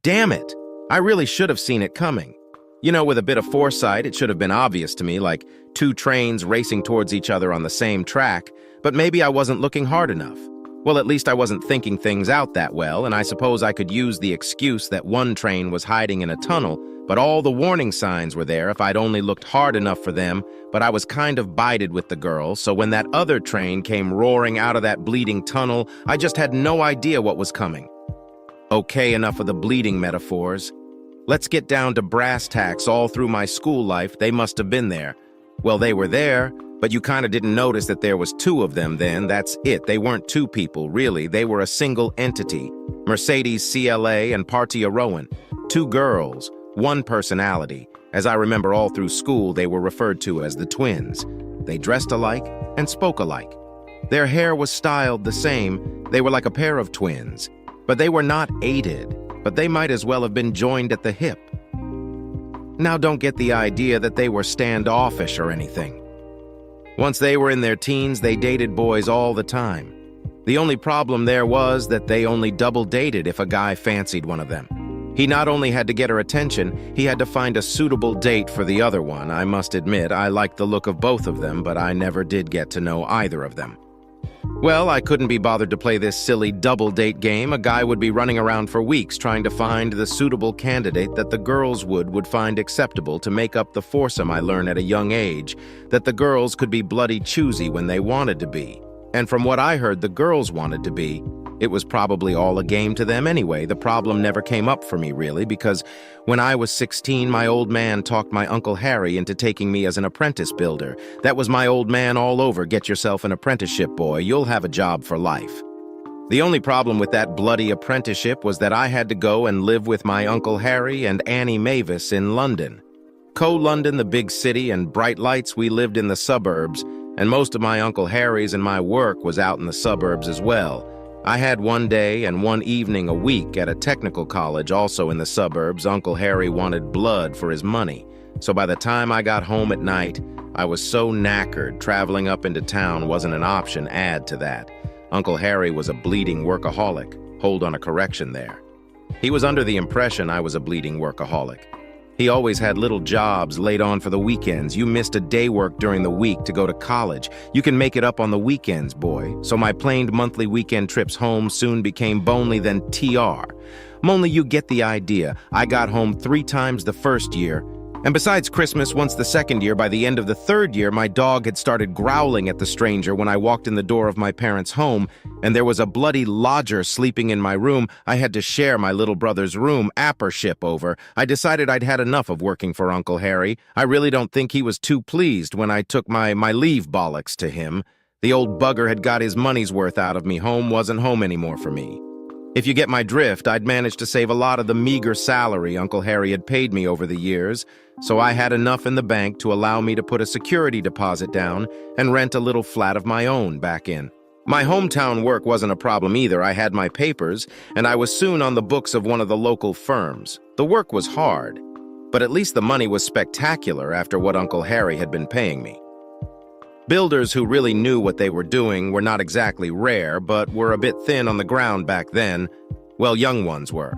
Damn it! I really should have seen it coming. With a bit of foresight, it should have been obvious to me, like two trains racing towards each other on the same track, but maybe I wasn't looking hard enough. Well, at least I wasn't thinking things out that well, and I suppose I could use the excuse that one train was hiding in a tunnel, but all the warning signs were there if I'd only looked hard enough for them, but I was kind of bided with the girl, so when that other train came roaring out of that bleeding tunnel, I just had no idea what was coming. Okay, enough of the bleeding metaphors. Let's get down to brass tacks. All through my school life, they must have been there. Well, they were there, but you kind of didn't notice that there was two of them then. That's it. They weren't two people, really. They were a single entity. Mercedes CLA and Partia Rowan. Two girls, one personality. As I remember all through school, they were referred to as the twins. They dressed alike and spoke alike. Their hair was styled the same. They were like a pair of twins. But they were not aided, but they might as well have been joined at the hip. Now don't get the idea that they were standoffish or anything. Once they were in their teens, they dated boys all the time. The only problem there was that they only double dated if a guy fancied one of them. He not only had to get her attention, he had to find a suitable date for the other one. I must admit, I liked the look of both of them, but I never did get to know either of them. Well, I couldn't be bothered to play this silly double date game. A guy would be running around for weeks trying to find the suitable candidate that the girls would find acceptable to make up the foursome I learned at a young age, that the girls could be bloody choosy when they wanted to be. And from what I heard the girls wanted to be, it was probably all a game to them anyway. The problem never came up for me, really, because when I was 16, my old man talked my Uncle Harry into taking me as an apprentice builder. That was my old man all over. Get yourself an apprenticeship, boy. You'll have a job for life. The only problem with that bloody apprenticeship was that I had to go and live with my Uncle Harry and Annie Mavis in London. Co-London, the big city, and bright lights, we lived in the suburbs, and most of my Uncle Harry's and my work was out in the suburbs as well. I had one day and one evening a week at a technical college also in the suburbs. Uncle Harry wanted blood for his money. So by the time I got home at night, I was so knackered, traveling up into town wasn't an option. Add to that, Uncle Harry was a bleeding workaholic. Hold on a correction there. He was under the impression I was a bleeding workaholic. He always had little jobs laid on for the weekends. You missed a day work during the week to go to college. You can make it up on the weekends, boy. So my planned monthly weekend trips home soon became Bonely, then TR. Only you get the idea. I got home 3 times the first year. And besides Christmas, once the second year, by the end of the third year, my dog had started growling at the stranger when I walked in the door of my parents' home, and there was a bloody lodger sleeping in my room. I had to share my little brother's room, appership over. I decided I'd had enough of working for Uncle Harry. I really don't think he was too pleased when I took my leave bollocks to him. The old bugger had got his money's worth out of me. Home wasn't home anymore for me. If you get my drift, I'd managed to save a lot of the meager salary Uncle Harry had paid me over the years, so I had enough in the bank to allow me to put a security deposit down and rent a little flat of my own back in. My hometown work wasn't a problem either. I had my papers, and I was soon on the books of one of the local firms. The work was hard, but at least the money was spectacular after what Uncle Harry had been paying me. Builders who really knew what they were doing were not exactly rare, but were a bit thin on the ground back then. Well, young ones were.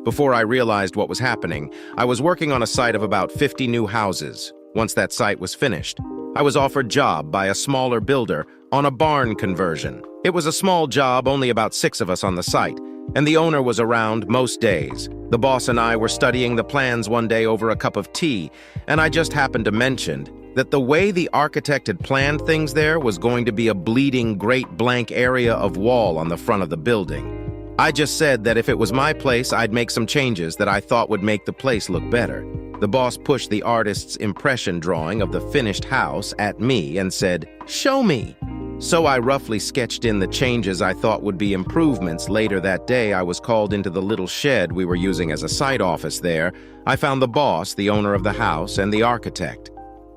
Before I realized what was happening, I was working on a site of about 50 new houses. Once that site was finished, I was offered job by a smaller builder on a barn conversion. It was a small job, only about 6 of us on the site, and the owner was around most days. The boss and I were studying the plans one day over a cup of tea, and I just happened to mention that the way the architect had planned things there was going to be a bleeding great blank area of wall on the front of the building. I just said that if it was my place, I'd make some changes that I thought would make the place look better. The boss pushed the artist's impression drawing of the finished house at me and said, "Show me." So I roughly sketched in the changes I thought would be improvements. Later that day, I was called into the little shed we were using as a site office there. I found the boss, the owner of the house, and the architect.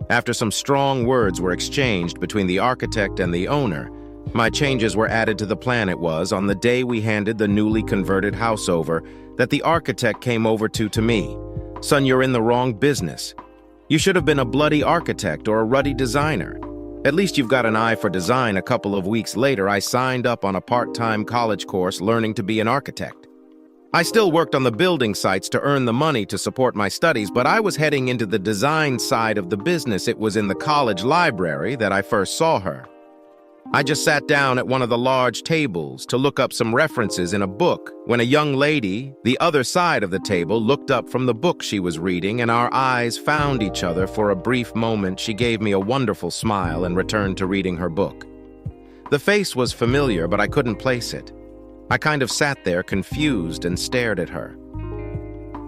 After some strong words were exchanged between the architect and the owner, my changes were added to the plan. It was on the day we handed the newly converted house over that the architect came over to me. "Son, you're in the wrong business. You should have been a bloody architect or a ruddy designer. At least you've got an eye for design." A couple of weeks later, I signed up on a part-time college course learning to be an architect. I still worked on the building sites to earn the money to support my studies, but I was heading into the design side of the business. It was in the college library that I first saw her. I just sat down at one of the large tables to look up some references in a book when a young lady, the other side of the table, looked up from the book she was reading, and our eyes found each other for a brief moment. She gave me a wonderful smile and returned to reading her book. The face was familiar, but I couldn't place it. I kind of sat there confused and stared at her.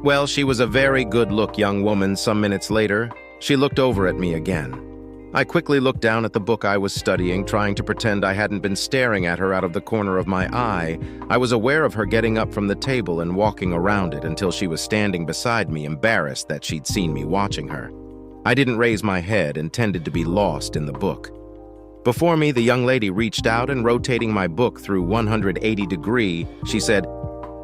Well, she was a very good-look young woman. Some minutes later, she looked over at me again. I quickly looked down at the book I was studying, trying to pretend I hadn't been staring at her out of the corner of my eye. I was aware of her getting up from the table and walking around it until she was standing beside me, embarrassed that she'd seen me watching her. I didn't raise my head and tended to be lost in the book. Before me, the young lady reached out and, rotating my book through 180 degrees, she said,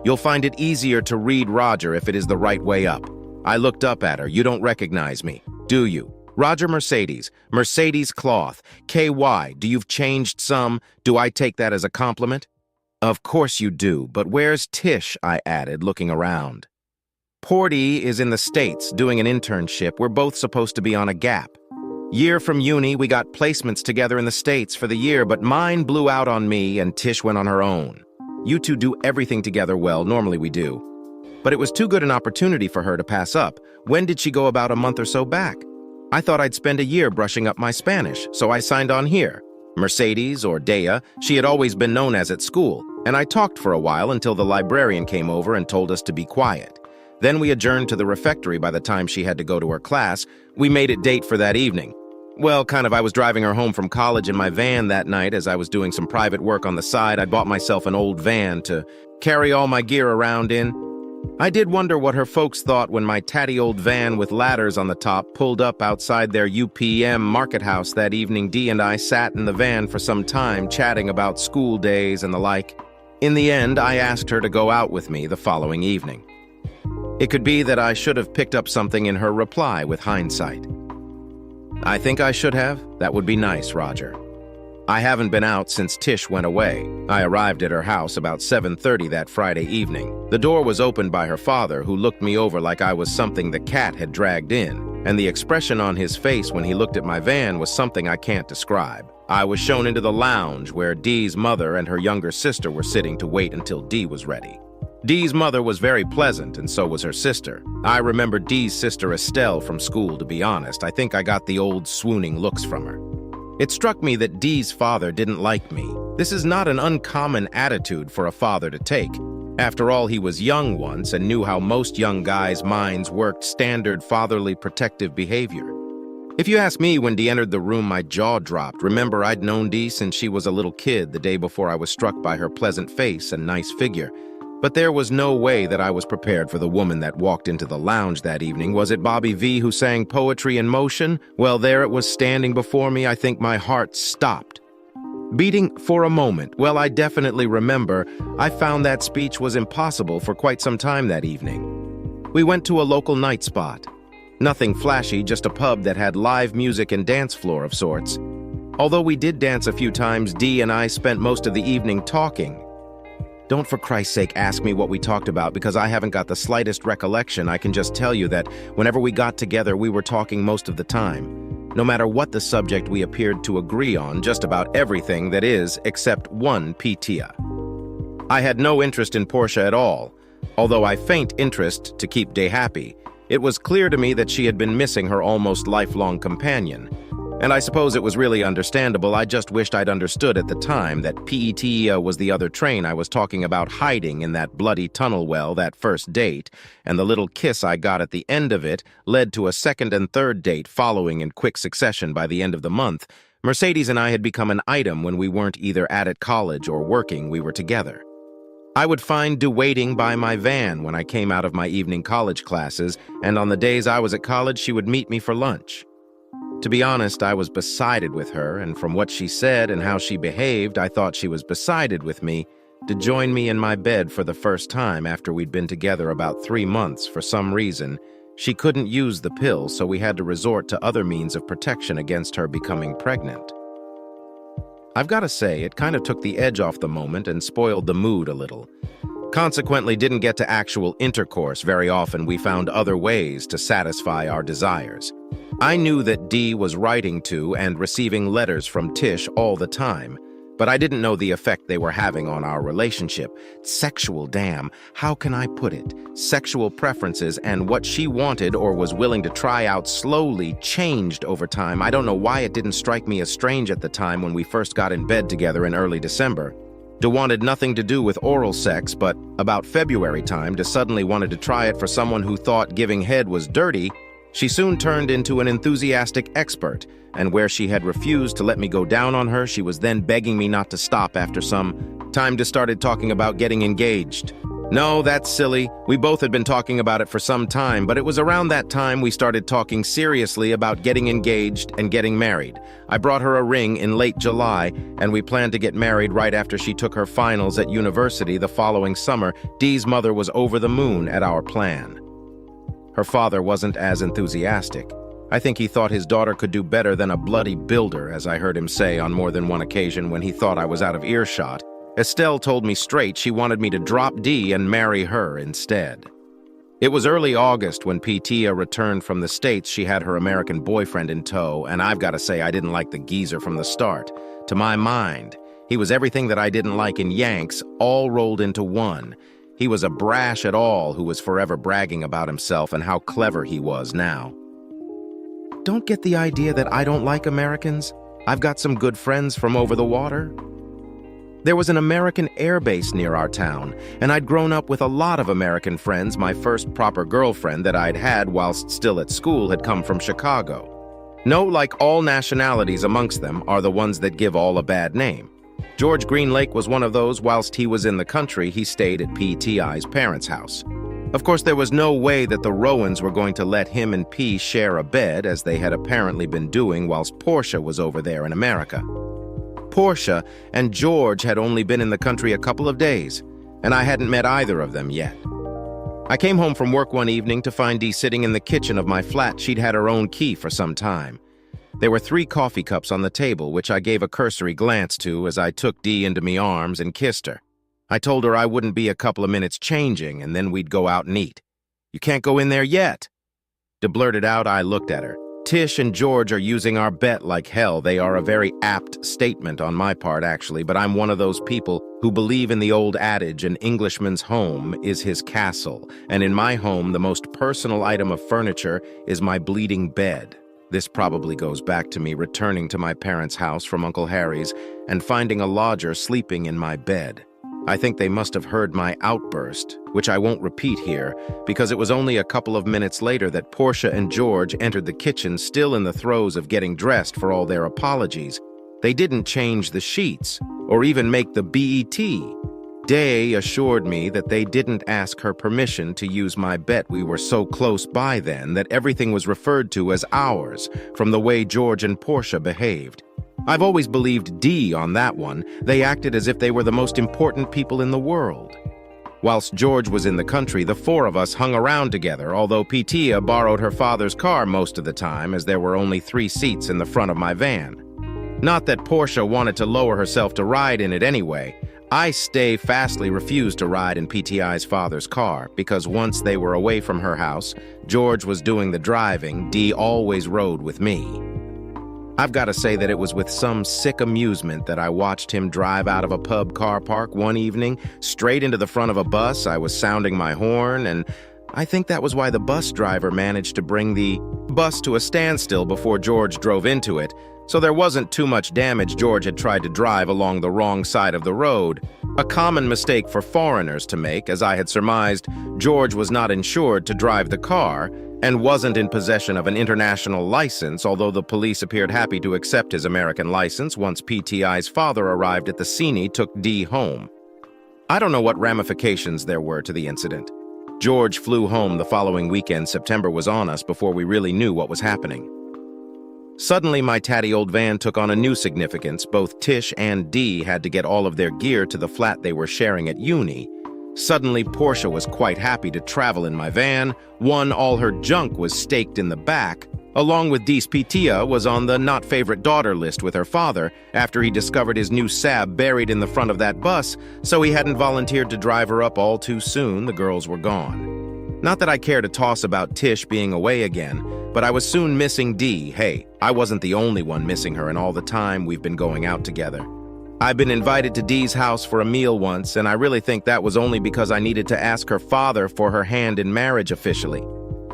"You'll find it easier to read Roger if it is the right way up." I looked up at her. "You don't recognize me, do you? Roger Mercedes, Mercedes Cloth, KY, do you've changed some? Do I take that as a compliment?" "Of course you do, but where's Tish?" I added, looking around. "Porty is in the States doing an internship. We're both supposed to be on a gap. Year from uni, we got placements together in the States for the year, but mine blew out on me and Tish went on her own. You two do everything together well, normally we do. But it was too good an opportunity for her to pass up. When did she go? About a month or so back. I thought I'd spend a year brushing up my Spanish, so I signed on here. Mercedes, or Dea, she had always been known as at school, and I talked for a while until the librarian came over and told us to be quiet. Then we adjourned to the refectory by the time she had to go to her class. We made it date for that evening. Well, I was driving her home from college in my van that night as I was doing some private work on the side. I bought myself an old van to carry all my gear around in. I did wonder what her folks thought when my tatty old van with ladders on the top pulled up outside their UPM market house that evening. Dee and I sat in the van for some time, chatting about school days and the like. In the end, I asked her to go out with me the following evening. It could be that I should have picked up something in her reply with hindsight. "I think I should have. That would be nice, Roger. I haven't been out since Tish went away." I arrived at her house about 7:30 that Friday evening. The door was opened by her father, who looked me over like I was something the cat had dragged in, and the expression on his face when he looked at my van was something I can't describe. I was shown into the lounge where Dee's mother and her younger sister were sitting to wait until Dee was ready. Dee's mother was very pleasant, and so was her sister. I remember Dee's sister Estelle from school, to be honest. I think I got the old swooning looks from her. It struck me that Dee's father didn't like me. This is not an uncommon attitude for a father to take. After all, he was young once and knew how most young guys' minds worked, standard fatherly protective behavior. If you ask me, when Dee entered the room, my jaw dropped. Remember, I'd known Dee since she was a little kid, the day before I was struck by her pleasant face and nice figure. But there was no way that I was prepared for the woman that walked into the lounge that evening. Was it Bobby V who sang Poetry in Motion? Well, there it was standing before me. I think my heart stopped beating for a moment. Well, I definitely remember I found that speech was impossible for quite some time that evening. We went to a local night spot. Nothing flashy, just a pub that had live music and dance floor of sorts. Although we did dance a few times, Dee and I spent most of the evening talking. Don't for Christ's sake ask me what we talked about, because I haven't got the slightest recollection. I can just tell you that whenever we got together, we were talking most of the time. No matter what the subject, we appeared to agree on just about everything, that is, except one Pitia. I had no interest in Portia at all, although I feigned interest to keep Day happy. It was clear to me that she had been missing her almost lifelong companion. And I suppose it was really understandable. I just wished I'd understood at the time that PETA was the other train I was talking about, hiding in that bloody tunnel well that first date, and the little kiss I got at the end of it led to a second and third date following in quick succession by the end of the month. Mercedes and I had become an item. When we weren't either at college or working, we were together. I would find Dee waiting by my van when I came out of my evening college classes, and on the days I was at college, she would meet me for lunch. To be honest, I was beside with her, and from what she said and how she behaved, I thought she was beside with me to join me in my bed for the first time after we'd been together about 3 months. For some reason, she couldn't use the pill, so we had to resort to other means of protection against her becoming pregnant. I've got to say, it kind of took the edge off the moment and spoiled the mood a little. Consequently, didn't get to actual intercourse. Very often we found other ways to satisfy our desires. I knew that Dee was writing to and receiving letters from Tish all the time, but I didn't know the effect they were having on our relationship. Sexual, damn, how can I put it? Sexual preferences and what she wanted or was willing to try out slowly changed over time. I don't know why it didn't strike me as strange at the time when we first got in bed together in early December. To wanted nothing to do with oral sex, but about February time, to suddenly wanted to try it for someone who thought giving head was dirty. She soon turned into an enthusiastic expert, and where she had refused to let me go down on her, she was then begging me not to stop after some time to started talking about getting engaged. No, that's silly. We both had been talking about it for some time, but it was around that time we started talking seriously about getting engaged and getting married. I brought her a ring in late July, and we planned to get married right after she took her finals at university the following summer. Dee's mother was over the moon at our plan. Her father wasn't as enthusiastic. I think he thought his daughter could do better than a bloody builder, as I heard him say on more than one occasion when he thought I was out of earshot. Estelle told me straight she wanted me to drop Dee and marry her instead. It was early August when Petia returned from the States. She had her American boyfriend in tow, and I've got to say I didn't like the geezer from the start. To my mind, he was everything that I didn't like in Yanks, all rolled into one. He was a brash at all who was forever bragging about himself and how clever he was now. Don't get the idea that I don't like Americans. I've got some good friends from over the water. There was an American air base near our town, and I'd grown up with a lot of American friends. My first proper girlfriend that I'd had whilst still at school had come from Chicago. No, like all nationalities amongst them are the ones that give all a bad name. George Greenlake was one of those. Whilst he was in the country, he stayed at PTI's parents' house. Of course, there was no way that the Rowans were going to let him and P share a bed, as they had apparently been doing whilst Portia was over there in America. Portia and George had only been in the country a couple of days, and I hadn't met either of them yet. I came home from work one evening to find Dee sitting in the kitchen of my flat. She'd had her own key for some time. There were 3 coffee cups on the table, which I gave a cursory glance to as I took Dee into me arms and kissed her. I told her I wouldn't be a couple of minutes changing, and then we'd go out and eat. "You can't go in there yet." To blurt it out, I looked at her. Tish and George are using our bet like hell. They are a very apt statement on my part, actually, but I'm one of those people who believe in the old adage, an Englishman's home is his castle, and in my home, the most personal item of furniture is my bleeding bed. This probably goes back to me returning to my parents' house from Uncle Harry's and finding a lodger sleeping in my bed. I think they must have heard my outburst, which I won't repeat here, because it was only a couple of minutes later that Portia and George entered the kitchen, still in the throes of getting dressed for all their apologies. They didn't change the sheets, or even make the BET. Day assured me that they didn't ask her permission to use my bet. We were so close by then that everything was referred to as ours, from the way George and Portia behaved. I've always believed Dee on that one. They acted as if they were the most important people in the world. Whilst George was in the country, the 4 of us hung around together, although Petia borrowed her father's car most of the time, as there were only 3 seats in the front of my van. Not that Portia wanted to lower herself to ride in it anyway. I fastly refused to ride in PTI's father's car, because once they were away from her house, George was doing the driving. Dee always rode with me. I've got to say that it was with some sick amusement that I watched him drive out of a pub car park one evening, straight into the front of a bus. I was sounding my horn, and I think that was why the bus driver managed to bring the bus to a standstill before George drove into it. So there wasn't too much damage. George had tried to drive along the wrong side of the road, a common mistake for foreigners to make. As I had surmised, George was not insured to drive the car and wasn't in possession of an international license, although the police appeared happy to accept his American license once PTI's father arrived at the scene. He took Dee home. I don't know what ramifications there were to the incident. George flew home the following weekend. September was on us before we really knew what was happening. Suddenly, my tatty old van took on a new significance. Both Tish and Dee had to get all of their gear to the flat they were sharing at uni. Suddenly, Portia was quite happy to travel in my van. All her junk was staked in the back. Along with Dee's Pitia was on the not favorite daughter list with her father after he discovered his new Sab buried in the front of that bus, so he hadn't volunteered to drive her up all too soon. The girls were gone. Not that I care to toss about Tish being away again, but I was soon missing Dee. Hey, I wasn't the only one missing her in all the time we've been going out together. I've been invited to Dee's house for a meal once, and I really think that was only because I needed to ask her father for her hand in marriage officially.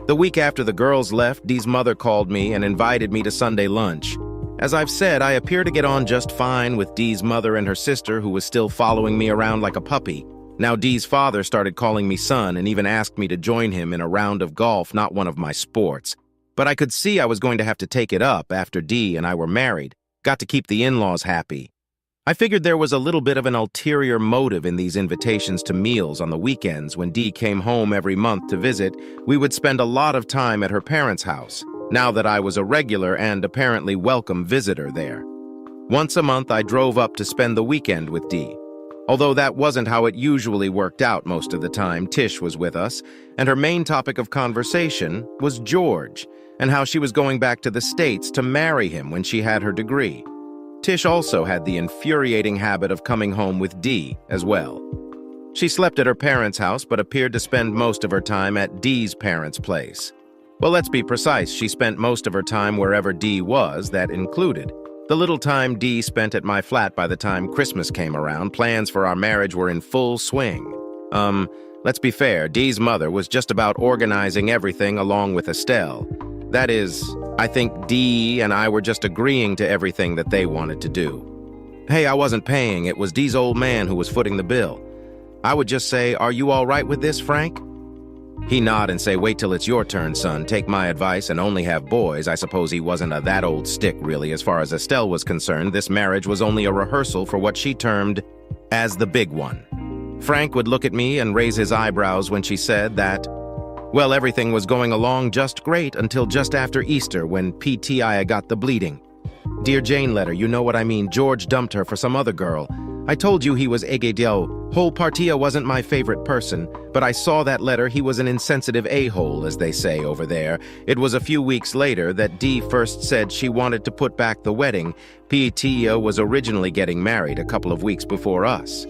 The week after the girls left, Dee's mother called me and invited me to Sunday lunch. As I've said, I appear to get on just fine with Dee's mother and her sister, who was still following me around like a puppy. Now Dee's father started calling me son and even asked me to join him in a round of golf, not one of my sports. But I could see I was going to have to take it up after Dee and I were married. Got to keep the in-laws happy. I figured there was a little bit of an ulterior motive in these invitations to meals on the weekends. When Dee came home every month to visit, we would spend a lot of time at her parents' house, now that I was a regular and apparently welcome visitor there. Once a month, I drove up to spend the weekend with Dee. Although that wasn't how it usually worked out most of the time, Tish was with us, and her main topic of conversation was George, and how she was going back to the States to marry him when she had her degree. Tish also had the infuriating habit of coming home with Dee as well. She slept at her parents' house but appeared to spend most of her time at Dee's parents' place. Well, let's be precise, she spent most of her time wherever Dee was, that included the little time Dee spent at my flat. By the time Christmas came around, plans for our marriage were in full swing. Let's be fair, Dee's mother was just about organizing everything along with Estelle. That is, I think Dee and I were just agreeing to everything that they wanted to do. Hey, I wasn't paying, it was Dee's old man who was footing the bill. I would just say, "Are you all right with this, Frank?" He nod and say, "Wait till it's your turn, son. Take my advice and only have boys." I suppose he wasn't that old stick, really. As far as Estelle was concerned, this marriage was only a rehearsal for what she termed as the big one. Frank would look at me and raise his eyebrows when she said that, well, everything was going along just great until just after Easter when PTI got the bleeding. Dear Jane letter, you know what I mean. George dumped her for some other girl. I told you he was egedeo. Whole partia wasn't my favorite person, but I saw that letter. He was an insensitive a-hole, as they say over there. It was a few weeks later that Dee first said she wanted to put back the wedding. Pitia was originally getting married a couple of weeks before us.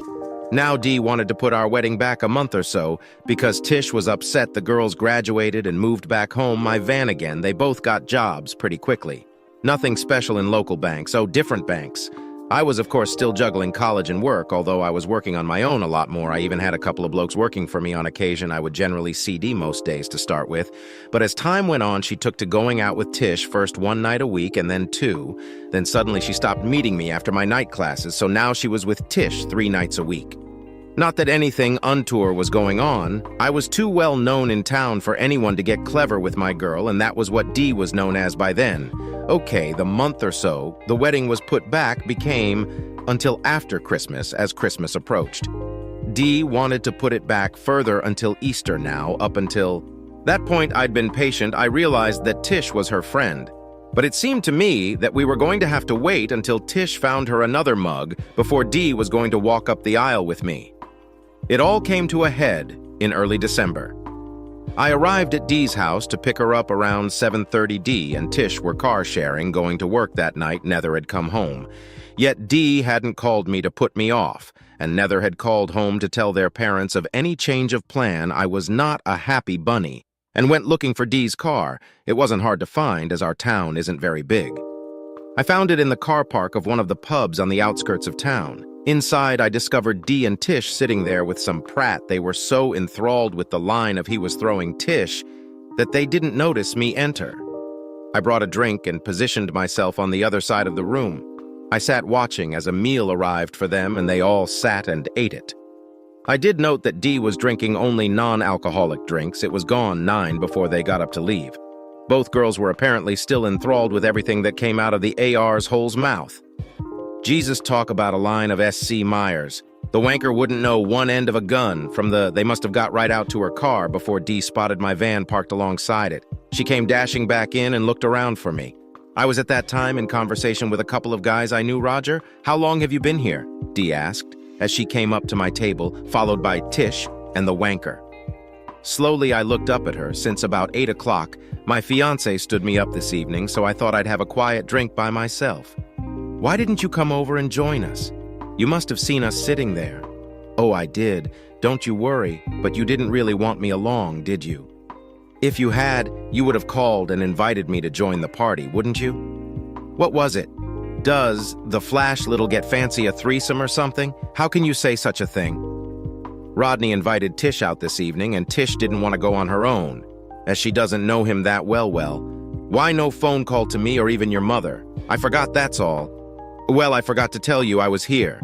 Now Dee wanted to put our wedding back a month or so because Tish was upset the girls graduated and moved back home my van again. They both got jobs pretty quickly. Nothing special in local banks, different banks. I was, of course, still juggling college and work, although I was working on my own a lot more. I even had a couple of blokes working for me on occasion. I would generally CD most days to start with. But as time went on, she took to going out with Tish, first one night a week and then two. Then suddenly she stopped meeting me after my night classes, so now she was with Tish 3 nights a week. Not that anything untour was going on. I was too well known in town for anyone to get clever with my girl, and that was what Dee was known as by then. Okay, the month or so the wedding was put back became until after Christmas, as Christmas approached. Dee wanted to put it back further until Easter now. Up until that point, I'd been patient. I realized that Tish was her friend. But it seemed to me that we were going to have to wait until Tish found her another mug before Dee was going to walk up the aisle with me. It all came to a head in early December. I arrived at Dee's house to pick her up around 7:30. Dee and Tish were car sharing, going to work that night. Nether had come home. Yet Dee hadn't called me to put me off, and Nether had called home to tell their parents of any change of plan. I was not a happy bunny, and went looking for Dee's car. It wasn't hard to find, as our town isn't very big. I found it in the car park of one of the pubs on the outskirts of town. Inside, I discovered Dee and Tish sitting there with some prat. They were so enthralled with the line of he was throwing Tish that they didn't notice me enter. I brought a drink and positioned myself on the other side of the room. I sat watching as a meal arrived for them, and they all sat and ate it. I did note that Dee was drinking only non-alcoholic drinks. It was gone 9 before they got up to leave. Both girls were apparently still enthralled with everything that came out of the AR's hole's mouth. Jesus, talk about a line of S.C. Myers. The wanker wouldn't know one end of a gun from they must have got right out to her car before Dee spotted my van parked alongside it. She came dashing back in and looked around for me. I was at that time in conversation with a couple of guys I knew. Roger, how long have you been here? Dee asked, as she came up to my table, followed by Tish and the wanker. Slowly, I looked up at her. Since about 8 o'clock, my fiancé stood me up this evening, so I thought I'd have a quiet drink by myself. Why didn't you come over and join us? You must have seen us sitting there. Oh, I did. Don't you worry, but you didn't really want me along, did you? If you had, you would have called and invited me to join the party, wouldn't you? What was it? Does the Flash little get fancy a threesome or something? How can you say such a thing? Rodney invited Tish out this evening, and Tish didn't want to go on her own, as she doesn't know him that well. Why no phone call to me or even your mother? I forgot, that's all. Well, I forgot to tell you I was here.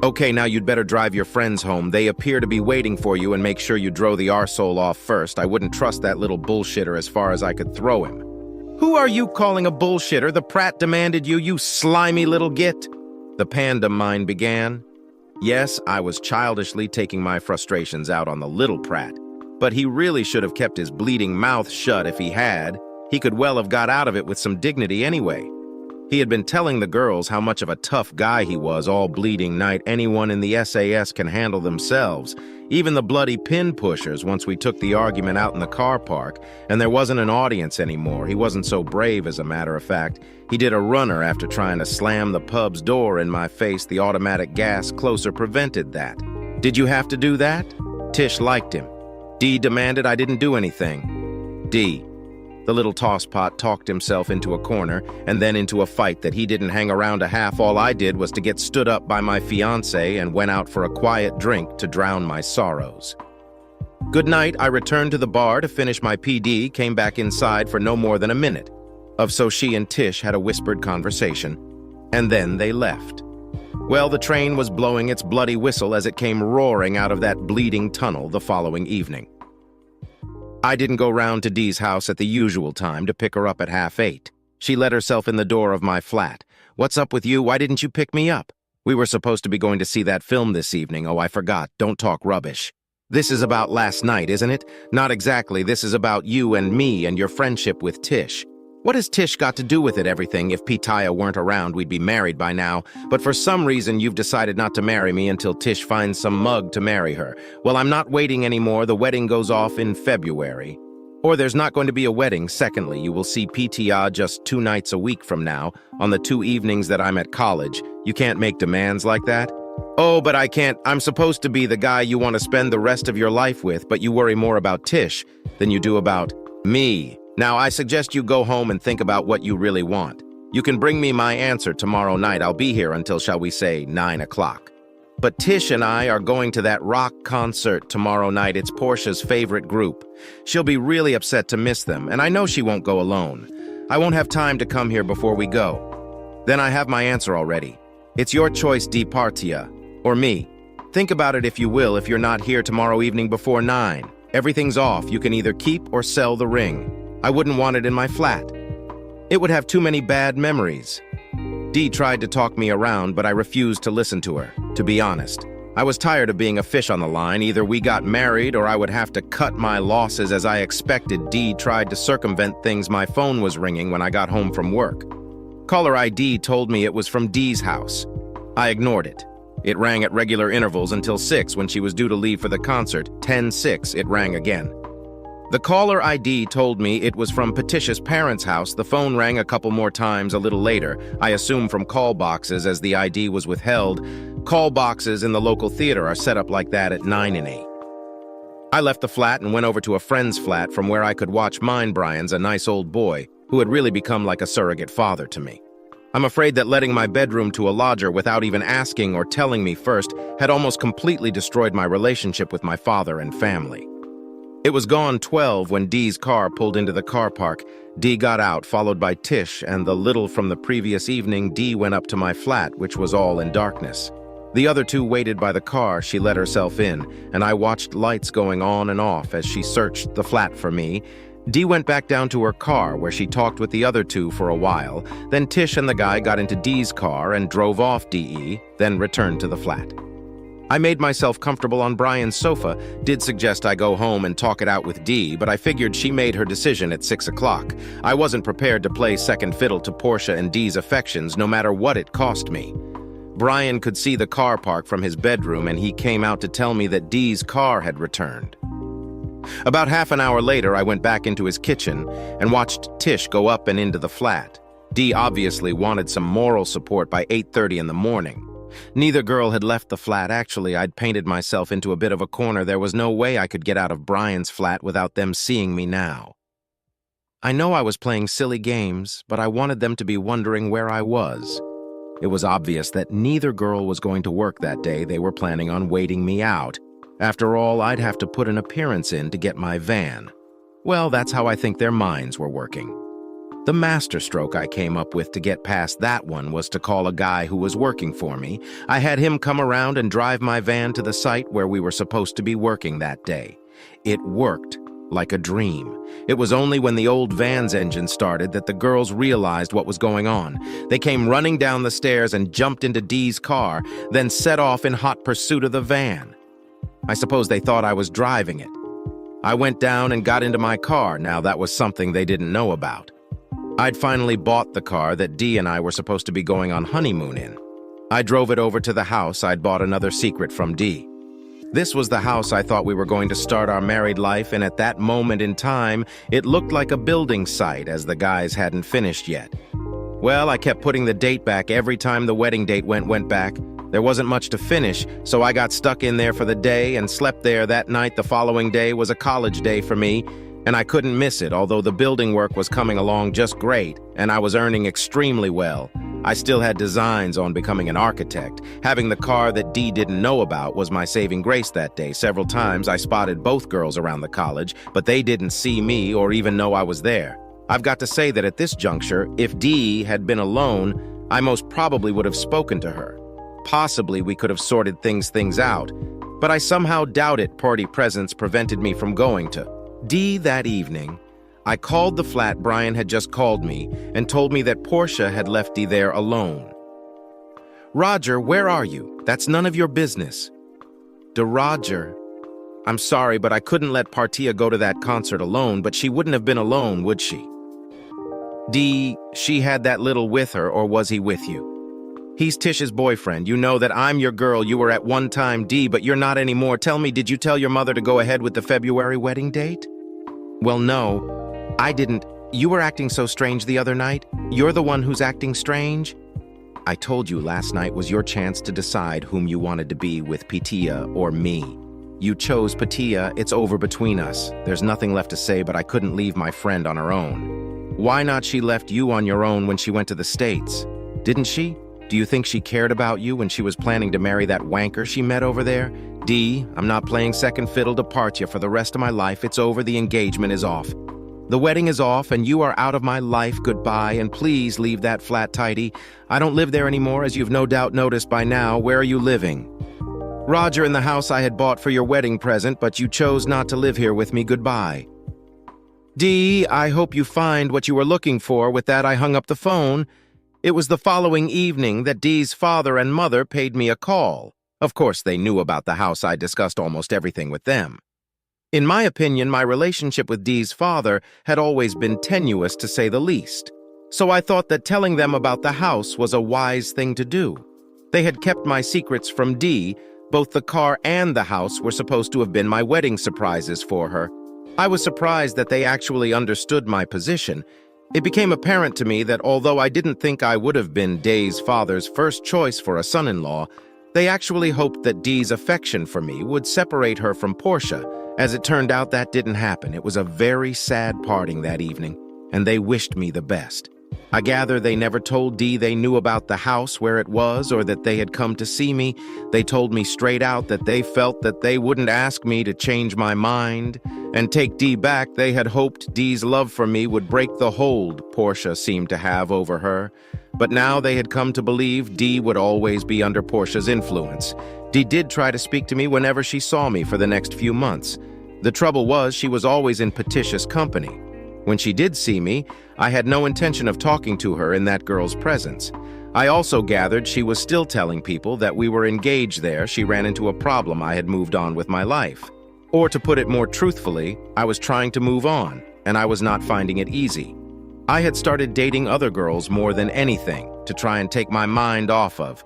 Okay, now you'd better drive your friends home. They appear to be waiting for you, and make sure you draw the arsehole off first. I wouldn't trust that little bullshitter as far as I could throw him. Who are you calling a bullshitter? The Pratt demanded you, you slimy little git. The panda mine began. Yes, I was childishly taking my frustrations out on the little Pratt, but he really should have kept his bleeding mouth shut if he had. He could well have got out of it with some dignity anyway. He had been telling the girls how much of a tough guy he was all bleeding night. Anyone in the SAS can handle themselves, even the bloody pin pushers. Once we took the argument out in the car park, and there wasn't an audience anymore. He wasn't so brave, as a matter of fact. He did a runner after trying to slam the pub's door in my face. The automatic gas closer prevented that. Did you have to do that? Tish liked him. Dee demanded I didn't do anything. Dee. The little tosspot talked himself into a corner and then into a fight that he didn't hang around a half. All I did was to get stood up by my fiancé and went out for a quiet drink to drown my sorrows. Good night. I returned to the bar to finish my PD, came back inside for no more than a minute. So she and Tish had a whispered conversation, and then they left. Well, the train was blowing its bloody whistle as it came roaring out of that bleeding tunnel the following evening. I didn't go round to Dee's house at the usual time to pick her up at 8:30. She let herself in the door of my flat. What's up with you? Why didn't you pick me up? We were supposed to be going to see that film this evening. Oh, I forgot. Don't talk rubbish. This is about last night, isn't it? Not exactly. This is about you and me and your friendship with Tish. What has Tish got to do with it, everything? If Pitaya weren't around, we'd be married by now. But for some reason, you've decided not to marry me until Tish finds some mug to marry her. Well, I'm not waiting anymore. The wedding goes off in February. Or there's not going to be a wedding. Secondly, you will see Pitaya just 2 nights a week from now, on the 2 evenings that I'm at college. You can't make demands like that. Oh, but I can't. I'm supposed to be the guy you want to spend the rest of your life with, but you worry more about Tish than you do about me. Now, I suggest you go home and think about what you really want. You can bring me my answer tomorrow night. I'll be here until, shall we say, 9 o'clock. But Tish and I are going to that rock concert tomorrow night. It's Portia's favorite group. She'll be really upset to miss them, and I know she won't go alone. I won't have time to come here before we go. Then I have my answer already. It's your choice, Di Partia, or me. Think about it if you will. If you're not here tomorrow evening before 9, everything's off. You can either keep or sell the ring. I wouldn't want it in my flat. It would have too many bad memories. Dee tried to talk me around, but I refused to listen to her, to be honest. I was tired of being a fish on the line. Either we got married or I would have to cut my losses as I expected. Dee tried to circumvent things. My phone was ringing when I got home from work. Caller ID told me it was from Dee's house. I ignored it. It rang at regular intervals until 6 when she was due to leave for the concert. 10:06, it rang again. The caller ID told me it was from Petitia's parents' house. The phone rang a couple more times a little later, I assume from call boxes as the ID was withheld. Call boxes in the local theater are set up like that at 9 and 8. I left the flat and went over to a friend's flat from where I could watch mine. Brian's a nice old boy who had really become like a surrogate father to me. I'm afraid that letting my bedroom to a lodger without even asking or telling me first had almost completely destroyed my relationship with my father and family. It was gone 12 when Dee's car pulled into the car park. Dee got out, followed by Tish, and the little from the previous evening. Dee went up to my flat, which was all in darkness. The other two waited by the car. She let herself in, and I watched lights going on and off as she searched the flat for me. Dee went back down to her car, where she talked with the other two for a while. Then Tish and the guy got into Dee's car and drove off DE, then returned to the flat. I made myself comfortable on Brian's sofa, did suggest I go home and talk it out with Dee, but I figured she made her decision at 6 o'clock. I wasn't prepared to play second fiddle to Portia and Dee's affections, no matter what it cost me. Brian could see the car park from his bedroom, and he came out to tell me that Dee's car had returned. About half an hour later, I went back into his kitchen and watched Tish go up and into the flat. Dee obviously wanted some moral support by 8:30 in the morning. Neither girl had left the flat. Actually, I'd painted myself into a bit of a corner. There was no way I could get out of Brian's flat without them seeing me now. I know I was playing silly games, but I wanted them to be wondering where I was. It was obvious that neither girl was going to work that day. They were planning on waiting me out. After all, I'd have to put an appearance in to get my van. Well, that's how I think their minds were working. The masterstroke I came up with to get past that one was to call a guy who was working for me. I had him come around and drive my van to the site where we were supposed to be working that day. It worked like a dream. It was only when the old van's engine started that the girls realized what was going on. They came running down the stairs and jumped into Dee's car, then set off in hot pursuit of the van. I suppose they thought I was driving it. I went down and got into my car. Now that was something they didn't know about. I'd finally bought the car that Dee and I were supposed to be going on honeymoon in. I drove it over to the house I'd bought another secret from Dee. This was the house I thought we were going to start our married life, and at that moment in time, it looked like a building site as the guys hadn't finished yet. Well, I kept putting the date back every time the wedding date went back. There wasn't much to finish, so I got stuck in there for the day and slept there that night. The following day was a college day for me, and I couldn't miss it. Although the building work was coming along just great, and I was earning extremely well, I still had designs on becoming an architect. Having the car that Dee didn't know about was my saving grace that day. Several times I spotted both girls around the college, but they didn't see me or even know I was there. I've got to say that at this juncture, if Dee had been alone, I most probably would have spoken to her. Possibly we could have sorted things out, but I somehow doubt it. Party presence prevented me from going to Dee that evening. I called the flat Brian had just called me and told me that Portia had left Dee there alone. "Roger, where are you? That's none of your business." Roger, "I'm sorry, but I couldn't let Partia go to that concert alone, but she wouldn't have been alone, would she?" "Dee, she had that little with her, or was he with you?" "He's Tish's boyfriend. You know that I'm your girl. You were at one time, Dee, but you're not anymore. Tell me, did you tell your mother to go ahead with the February wedding date?" "Well, no, I didn't. You were acting so strange the other night. You're the one who's acting strange." "I told you last night was your chance to decide whom you wanted to be with, Patia or me. You chose Patia. It's over between us. There's nothing left to say, but I couldn't leave my friend on her own." "Why not? She left you on your own when she went to the States. Didn't she? Do you think she cared about you when she was planning to marry that wanker she met over there?" "Dee, I'm not playing second fiddle to Partia for the rest of my life. It's over. The engagement is off. The wedding is off, and you are out of my life. Goodbye, and please leave that flat tidy. I don't live there anymore, as you've no doubt noticed by now. Where are you living?" "Roger, in the house I had bought for your wedding present, but you chose not to live here with me. Goodbye." "Dee, I hope you find what you were looking for." With that, I hung up the phone. It was the following evening that Dee's father and mother paid me a call. Of course, they knew about the house. I discussed almost everything with them. In my opinion, my relationship with Dee's father had always been tenuous, to say the least. So I thought that telling them about the house was a wise thing to do. They had kept my secrets from Dee. Both the car and the house were supposed to have been my wedding surprises for her. I was surprised that they actually understood my position. It became apparent to me that although I didn't think I would have been Dee's father's first choice for a son-in-law, they actually hoped that Dee's affection for me would separate her from Portia. As it turned out, that didn't happen. It was a very sad parting that evening, and they wished me the best. I gather they never told Dee they knew about the house, where it was, or that they had come to see me. They told me straight out that they felt that they wouldn't ask me to change my mind and take Dee back. They had hoped Dee's love for me would break the hold Portia seemed to have over her. But now they had come to believe Dee would always be under Portia's influence. Dee did try to speak to me whenever she saw me for the next few months. The trouble was, she was always in Patitia's company. When she did see me, I had no intention of talking to her in that girl's presence. I also gathered she was still telling people that we were engaged there. She ran into a problem. I had moved on with my life. Or to put it more truthfully, I was trying to move on, and I was not finding it easy. I had started dating other girls more than anything to try and take my mind off of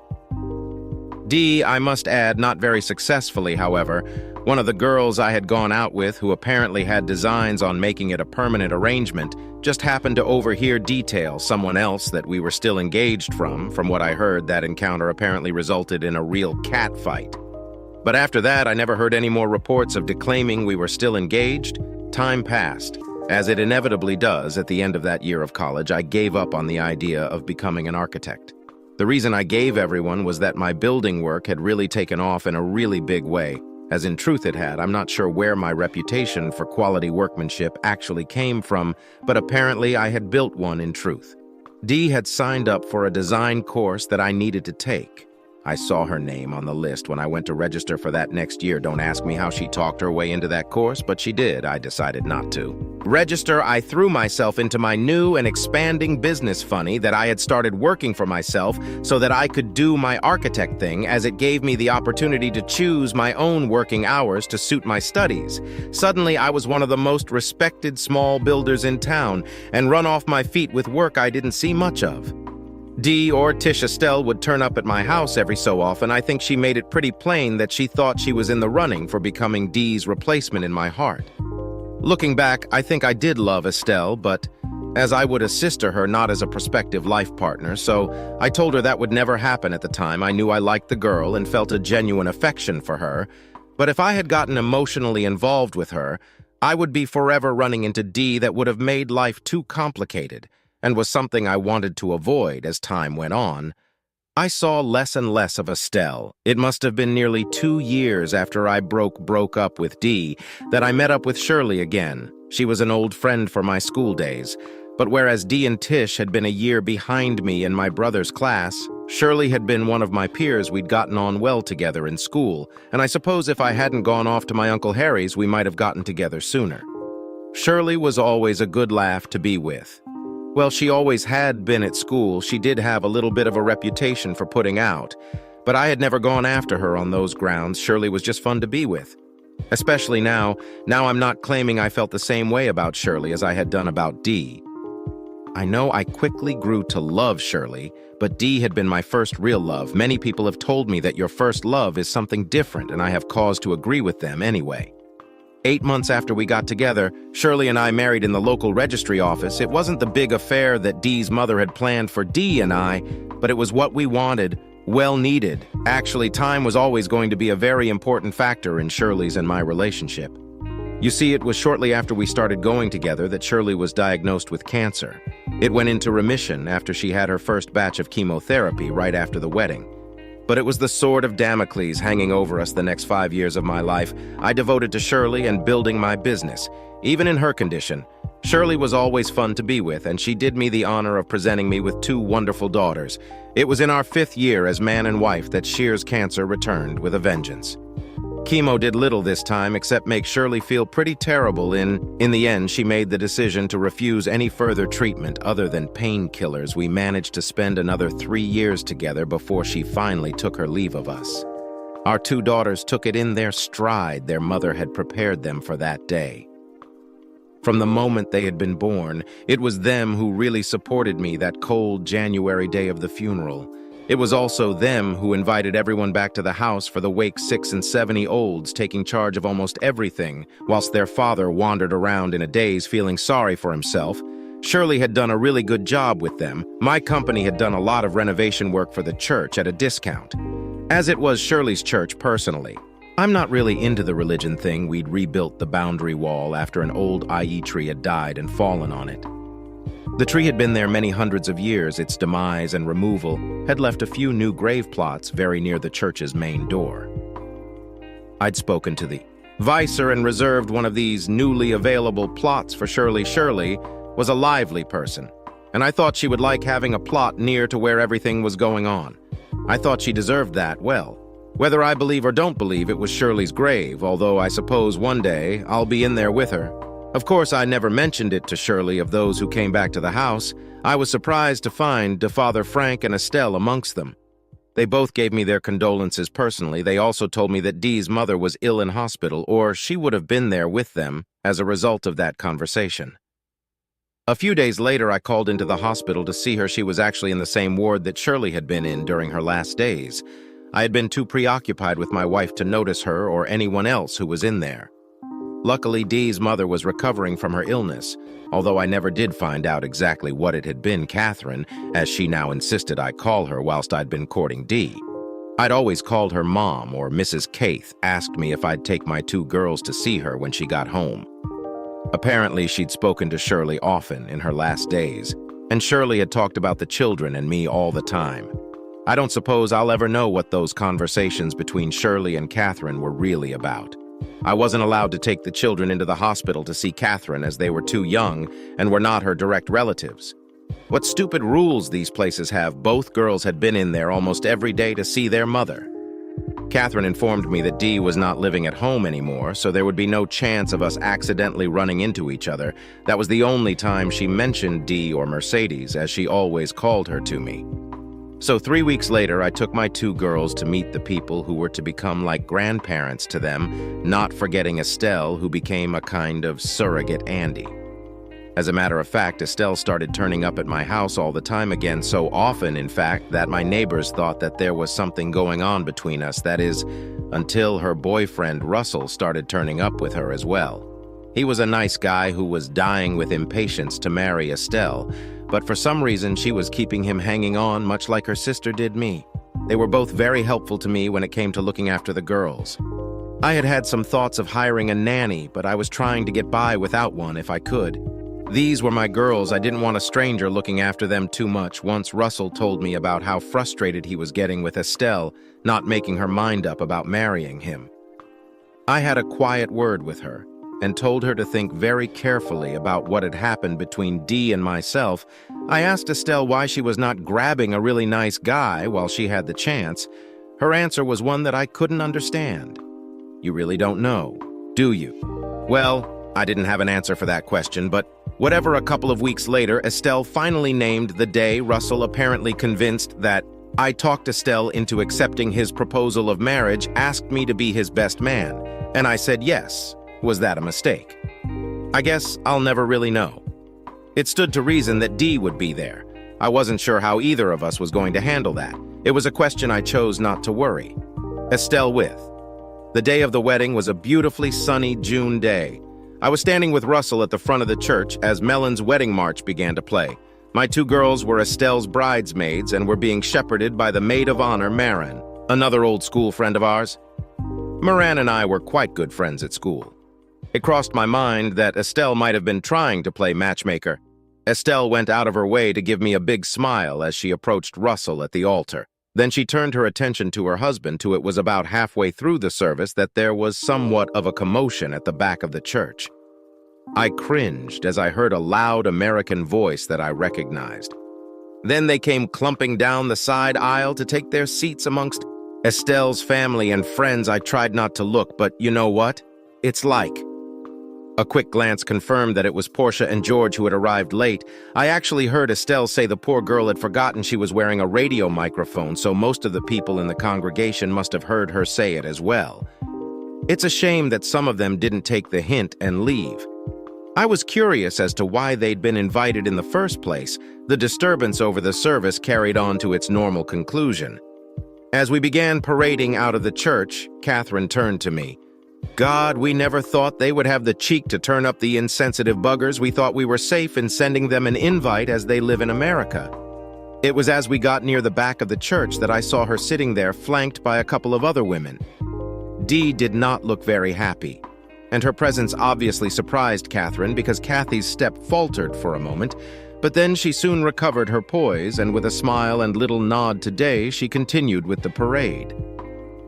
Dee. I must add, not very successfully, however. One of the girls I had gone out with, who apparently had designs on making it a permanent arrangement, just happened to overhear detail someone else that we were still engaged from what I heard. That encounter apparently resulted in a real cat fight. But after that, I never heard any more reports of declaiming we were still engaged. Time passed. As it inevitably does at the end of that year of college, I gave up on the idea of becoming an architect. The reason I gave everyone was that my building work had really taken off in a really big way. As in truth it had. I'm not sure where my reputation for quality workmanship actually came from, but apparently I had built one in truth. Dee had signed up for a design course that I needed to take. I saw her name on the list when I went to register for that next year. Don't ask me how she talked her way into that course, but she did. I decided not to. Register, I threw myself into my new and expanding business funny that I had started working for myself so that I could do my architect thing, as it gave me the opportunity to choose my own working hours to suit my studies. Suddenly, I was one of the most respected small builders in town and run off my feet with work I didn't see much of. Dee or Tish Estelle would turn up at my house every so often. I think she made it pretty plain that she thought she was in the running for becoming Dee's replacement in my heart. Looking back, I think I did love Estelle, but as I would assist her, not as a prospective life partner, so I told her that would never happen at the time. I knew I liked the girl and felt a genuine affection for her, but if I had gotten emotionally involved with her, I would be forever running into Dee. That would have made life too complicated, and was something I wanted to avoid as time went on. I saw less and less of Estelle. It must have been nearly 2 years after I broke up with Dee that I met up with Shirley again. She was an old friend from my school days, but whereas Dee and Tish had been a year behind me in my brother's class, Shirley had been one of my peers. We'd gotten on well together in school, and I suppose if I hadn't gone off to my Uncle Harry's, we might have gotten together sooner. Shirley was always a good laugh to be with. Well, she always had been at school. She did have a little bit of a reputation for putting out, but I had never gone after her on those grounds. Shirley was just fun to be with. Especially now I'm not claiming I felt the same way about Shirley as I had done about Dee. I know I quickly grew to love Shirley, but Dee had been my first real love. Many people have told me that your first love is something different, and I have cause to agree with them anyway. 8 months after we got together, Shirley and I married in the local registry office. It wasn't the big affair that Dee's mother had planned for Dee and I, but it was what we wanted, well needed. Actually, time was always going to be a very important factor in Shirley's and my relationship. You see, it was shortly after we started going together that Shirley was diagnosed with cancer. It went into remission after she had her first batch of chemotherapy right after the wedding. But it was the sword of Damocles hanging over us the next 5 years of my life. I devoted to Shirley and building my business. Even in her condition, Shirley was always fun to be with, and she did me the honor of presenting me with 2 wonderful daughters. It was in our 5th year as man and wife that Shear's cancer returned with a vengeance. Chemo did little this time except make Shirley feel pretty terrible. In the end, she made the decision to refuse any further treatment other than painkillers. We managed to spend another 3 years together before she finally took her leave of us. Our 2 daughters took it in their stride. Their mother had prepared them for that day. From the moment they had been born, it was them who really supported me that cold January day of the funeral. It was also them who invited everyone back to the house for the wake. 6 and 70-olds taking charge of almost everything, whilst their father wandered around in a daze feeling sorry for himself. Shirley had done a really good job with them. My company had done a lot of renovation work for the church at a discount, as it was Shirley's church personally. I'm not really into the religion thing. We'd rebuilt the boundary wall after an old ivy tree had died and fallen on it. The tree had been there many hundreds of years. Its demise and removal had left a few new grave plots very near the church's main door. I'd spoken to the vicar and reserved one of these newly available plots for Shirley. Shirley was a lively person, and I thought she would like having a plot near to where everything was going on. I thought she deserved that well. Whether I believe or don't believe it was Shirley's grave, although I suppose one day I'll be in there with her. Of course, I never mentioned it to Shirley of those who came back to the house. I was surprised to find Father Frank and Estelle amongst them. They both gave me their condolences personally. They also told me that Dee's mother was ill in hospital, or she would have been there with them as a result of that conversation. A few days later, I called into the hospital to see her. She was actually in the same ward that Shirley had been in during her last days. I had been too preoccupied with my wife to notice her or anyone else who was in there. Luckily, Dee's mother was recovering from her illness, although I never did find out exactly what it had been Catherine, as she now insisted I call her whilst I'd been courting Dee. I'd always called her Mom, or Mrs. Caith asked me if I'd take my 2 girls to see her when she got home. Apparently, she'd spoken to Shirley often in her last days, and Shirley had talked about the children and me all the time. I don't suppose I'll ever know what those conversations between Shirley and Catherine were really about. I wasn't allowed to take the children into the hospital to see Catherine as they were too young and were not her direct relatives. What stupid rules these places have. Both girls had been in there almost every day to see their mother. Catherine informed me that Dee was not living at home anymore, so there would be no chance of us accidentally running into each other. That was the only time she mentioned Dee or Mercedes, as she always called her to me. So 3 weeks later, I took my 2 girls to meet the people who were to become like grandparents to them, not forgetting Estelle, who became a kind of surrogate Andy. As a matter of fact, Estelle started turning up at my house all the time again, so often, in fact, that my neighbors thought that there was something going on between us, that is, until her boyfriend Russell started turning up with her as well. He was a nice guy who was dying with impatience to marry Estelle, but for some reason she was keeping him hanging on, much like her sister did me. They were both very helpful to me when it came to looking after the girls. I had had some thoughts of hiring a nanny, but I was trying to get by without one if I could. These were my girls. I didn't want a stranger looking after them too much. Once Russell told me about how frustrated he was getting with Estelle, not making her mind up about marrying him. I had a quiet word with her and told her to think very carefully about what had happened between Dee and myself. I asked Estelle why she was not grabbing a really nice guy while she had the chance. Her answer was one that I couldn't understand. You really don't know, do you? Well, I didn't have an answer for that question, but whatever, a couple of weeks later, Estelle finally named the day. Russell, apparently convinced that I talked Estelle into accepting his proposal of marriage, asked me to be his best man, and I said yes. Was that a mistake? I guess I'll never really know. It stood to reason that Dee would be there. I wasn't sure how either of us was going to handle that. It was a question I chose not to worry. Estelle with. The day of the wedding was a beautifully sunny June day. I was standing with Russell at the front of the church as Mellon's wedding march began to play. My 2 girls were Estelle's bridesmaids and were being shepherded by the maid of honor, Marin, another old school friend of ours. Moran and I were quite good friends at school. It crossed my mind that Estelle might have been trying to play matchmaker. Estelle went out of her way to give me a big smile as she approached Russell at the altar. Then she turned her attention to her husband, who it was about halfway through the service that there was somewhat of a commotion at the back of the church. I cringed as I heard a loud American voice that I recognized. Then they came clumping down the side aisle to take their seats amongst Estelle's family and friends. I tried not to look, but you know what? It's like. A quick glance confirmed that it was Portia and George who had arrived late. I actually heard Estelle say the poor girl had forgotten she was wearing a radio microphone, so most of the people in the congregation must have heard her say it as well. It's a shame that some of them didn't take the hint and leave. I was curious as to why they'd been invited in the first place. The disturbance over the service carried on to its normal conclusion. As we began parading out of the church, Catherine turned to me. God, we never thought they would have the cheek to turn up the insensitive buggers. We thought we were safe in sending them an invite as they live in America. It was as we got near the back of the church that I saw her sitting there, flanked by a couple of other women. Dee did not look very happy, and her presence obviously surprised Catherine because Kathy's step faltered for a moment, but then she soon recovered her poise, and with a smile and little nod to Day, she continued with the parade.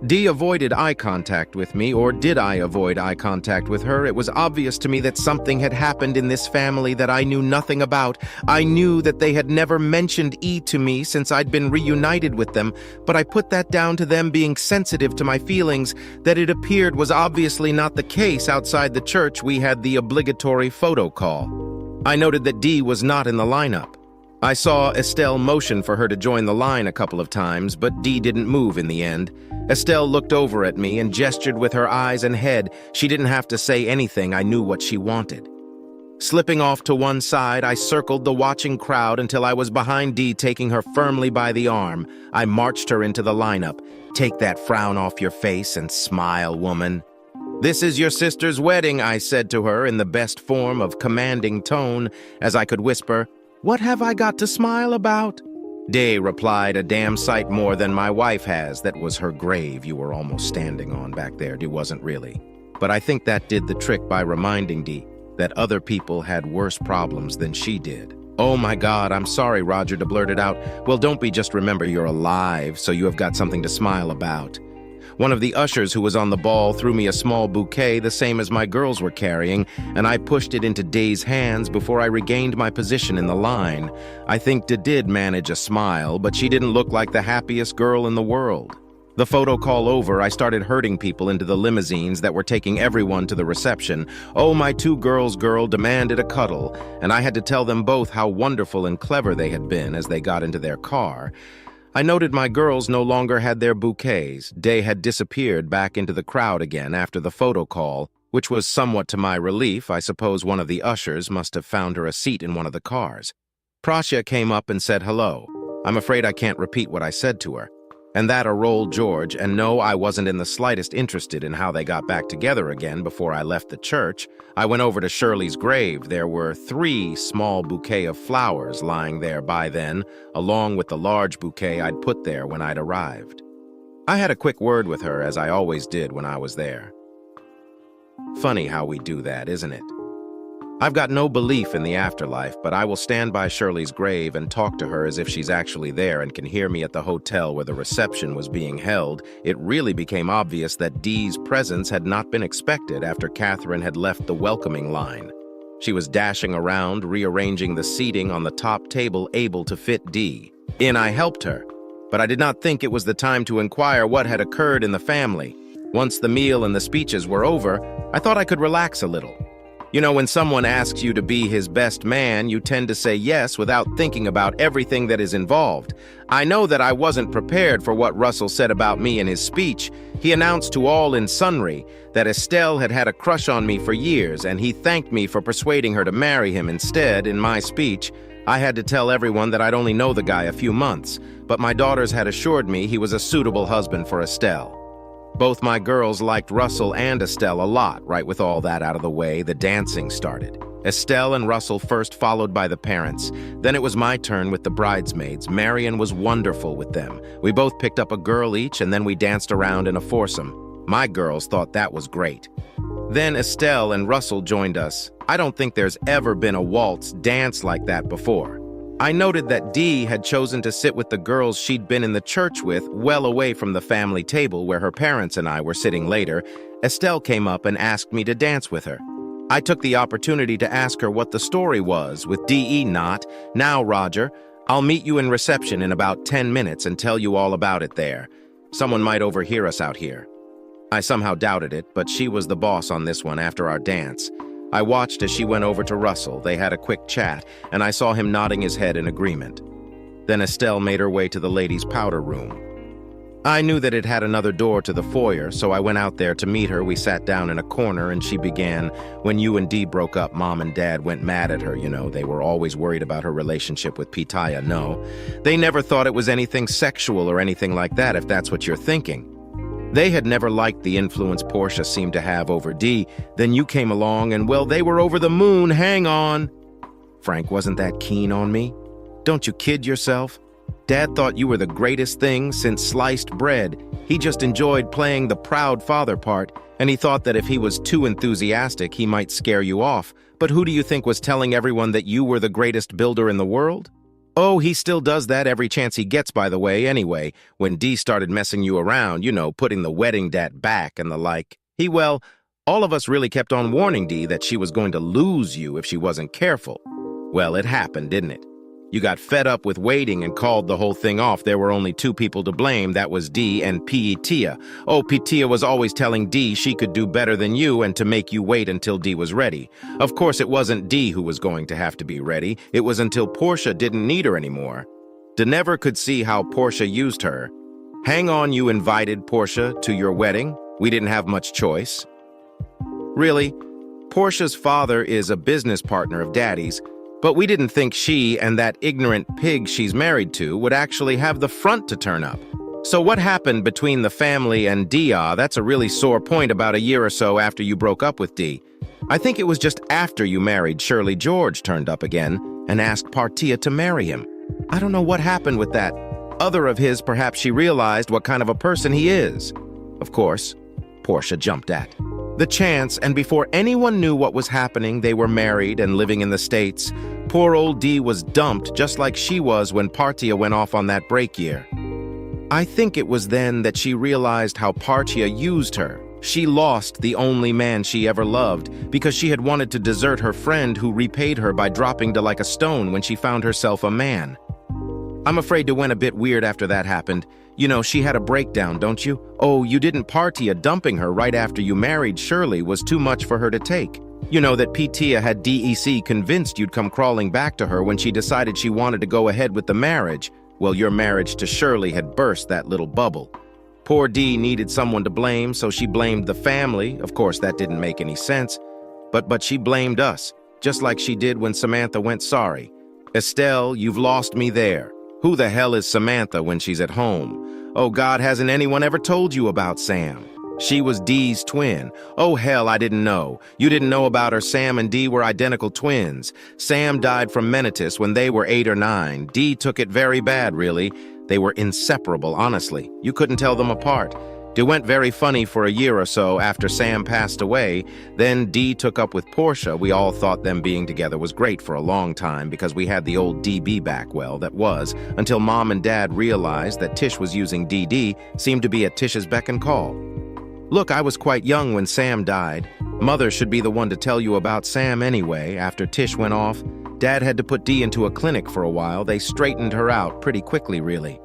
Dee avoided eye contact with me, or did I avoid eye contact with her? It was obvious to me that something had happened in this family that I knew nothing about. I knew that they had never mentioned E to me since I'd been reunited with them, but I put that down to them being sensitive to my feelings. That it appeared was obviously not the case. Outside the church, we had the obligatory photo call. I noted that Dee was not in the lineup. I saw Estelle motion for her to join the line a couple of times, but Dee didn't move in the end. Estelle looked over at me and gestured with her eyes and head. She didn't have to say anything. I knew what she wanted. Slipping off to one side, I circled the watching crowd until I was behind Dee, taking her firmly by the arm. I marched her into the lineup. "Take that frown off your face and smile, woman." "This is your sister's wedding," I said to her in the best form of commanding tone, as I could whisper, "What have I got to smile about?" Dee replied, "A damn sight more than my wife has." That was her grave you were almost standing on back there. Dee wasn't really. But I think that did the trick by reminding Dee that other people had worse problems than she did. "Oh my God, I'm sorry," Roger blurted out. "Well, don't be, just remember you're alive, so you have got something to smile about." One of the ushers who was on the ball threw me a small bouquet, the same as my girls were carrying, and I pushed it into Dee's hands before I regained my position in the line. I think Dee did manage a smile, but she didn't look like the happiest girl in the world. The photo call over, I started herding people into the limousines that were taking everyone to the reception. Oh, my two girls' girl demanded a cuddle, and I had to tell them both how wonderful and clever they had been as they got into their car. I noted my girls no longer had their bouquets. Dee had disappeared back into the crowd again after the photo call, which was somewhat to my relief. I suppose one of the ushers must have found her a seat in one of the cars. Prasha came up and said hello. I'm afraid I can't repeat what I said to her. And that rolled George, and no, I wasn't in the slightest interested in how they got back together again before I left the church. I went over to Shirley's grave. There were 3 small bouquets of flowers lying there by then, along with the large bouquet I'd put there when I'd arrived. I had a quick word with her, as I always did when I was there. Funny how we do that, isn't it? I've got no belief in the afterlife, but I will stand by Shirley's grave and talk to her as if she's actually there and can hear me at the hotel where the reception was being held. It really became obvious that Dee's presence had not been expected after Catherine had left the welcoming line. She was dashing around, rearranging the seating on the top table able to fit Dee. I helped her, but I did not think it was the time to inquire what had occurred in the family. Once the meal and the speeches were over, I thought I could relax a little. You know, when someone asks you to be his best man, you tend to say yes without thinking about everything that is involved. I know that I wasn't prepared for what Russell said about me in his speech. He announced to all and sundry that Estelle had had a crush on me for years, and he thanked me for persuading her to marry him. Instead, in my speech, I had to tell everyone that I'd only know the guy a few months, but my daughters had assured me he was a suitable husband for Estelle. Both my girls liked Russell and Estelle a lot. Right with all that out of the way, the dancing started. Estelle and Russell first, followed by the parents. Then it was my turn with the bridesmaids. Marion was wonderful with them. We both picked up a girl each, and then we danced around in a foursome. My girls thought that was great. Then Estelle and Russell joined us. I don't think there's ever been a waltz dance like that before. I noted that Dee had chosen to sit with the girls she'd been in the church with, well away from the family table where her parents and I were sitting later. Estelle came up and asked me to dance with her. I took the opportunity to ask her what the story was with Dee. Not, "Now, Roger, I'll meet you in reception in about 10 minutes and tell you all about it there. Someone might overhear us out here." I somehow doubted it, but she was the boss on this one after our dance. I watched as she went over to Russell. They had a quick chat, and I saw him nodding his head in agreement. Then Estelle made her way to the ladies' powder room. I knew that it had another door to the foyer, so I went out there to meet her. We sat down in a corner, and she began, "When you and Dee broke up, Mom and Dad went mad at her, you know. They were always worried about her relationship with Pitaya. No, they never thought it was anything sexual or anything like that, if that's what you're thinking. They had never liked the influence Portia seemed to have over Dee. Then you came along, and well, they were over the moon. Hang on. Frank wasn't that keen on me. Don't you kid yourself? Dad thought you were the greatest thing since sliced bread. He just enjoyed playing the proud father part, and he thought that if he was too enthusiastic, he might scare you off. But who do you think was telling everyone that you were the greatest builder in the world? Oh, he still does that every chance he gets, by the way, anyway. When Dee started messing you around, you know, putting the wedding debt back and the like. All of us really kept on warning Dee that she was going to lose you if she wasn't careful. Well, it happened, didn't it? You got fed up with waiting and called the whole thing off. There were only 2 people to blame. That was Dee and Pitaya. Oh, Pitaya was always telling Dee she could do better than you and to make you wait until Dee was ready. Of course, it wasn't Dee who was going to have to be ready. It was until Portia didn't need her anymore. De never could see how Portia used her. Hang on, you invited Portia to your wedding. We didn't have much choice. Really? Portia's father is a business partner of Daddy's, but we didn't think she and that ignorant pig she's married to would actually have the front to turn up. So what happened between the family and Dia? That's a really sore point about a year or so after you broke up with Dee. I think it was just after you married Shirley, George turned up again and asked Partia to marry him. I don't know what happened with that other of his. Perhaps she realized what kind of a person he is. Of course, Portia jumped at the chance, and before anyone knew what was happening, they were married and living in the States. Poor old Dee was dumped just like she was when Partia went off on that break year. I think it was then that she realized how Partia used her. She lost the only man she ever loved because she had wanted to desert her friend who repaid her by dropping to like a stone when she found herself a man. I'm afraid it went a bit weird after that happened. You know, she had a breakdown, don't you? Oh, you didn't. Partia dumping her right after you married Shirley was too much for her to take. You know that Partia had DEC convinced you'd come crawling back to her when she decided she wanted to go ahead with the marriage. Well, your marriage to Shirley had burst that little bubble. Poor Dee needed someone to blame, so she blamed the family. Of course, that didn't make any sense. But she blamed us, just like she did when Samantha went sorry. Estelle, you've lost me there. Who the hell is Samantha when she's at home? Oh God, hasn't anyone ever told you about Sam? She was Dee's twin. Oh hell, I didn't know. You didn't know about her. Sam and Dee were identical twins. Sam died from meningitis when they were 8 or 9. Dee took it very bad, really. They were inseparable, honestly. You couldn't tell them apart. It went very funny for a year or so after Sam passed away. Then Dee took up with Portia. We all thought them being together was great for a long time because we had the old DB back. Well, that was, until Mom and Dad realized that Tish was using DD, seemed to be at Tish's beck and call. Look, I was quite young when Sam died. Mother should be the one to tell you about Sam anyway. After Tish went off, Dad had to put Dee into a clinic for a while. They straightened her out pretty quickly, really.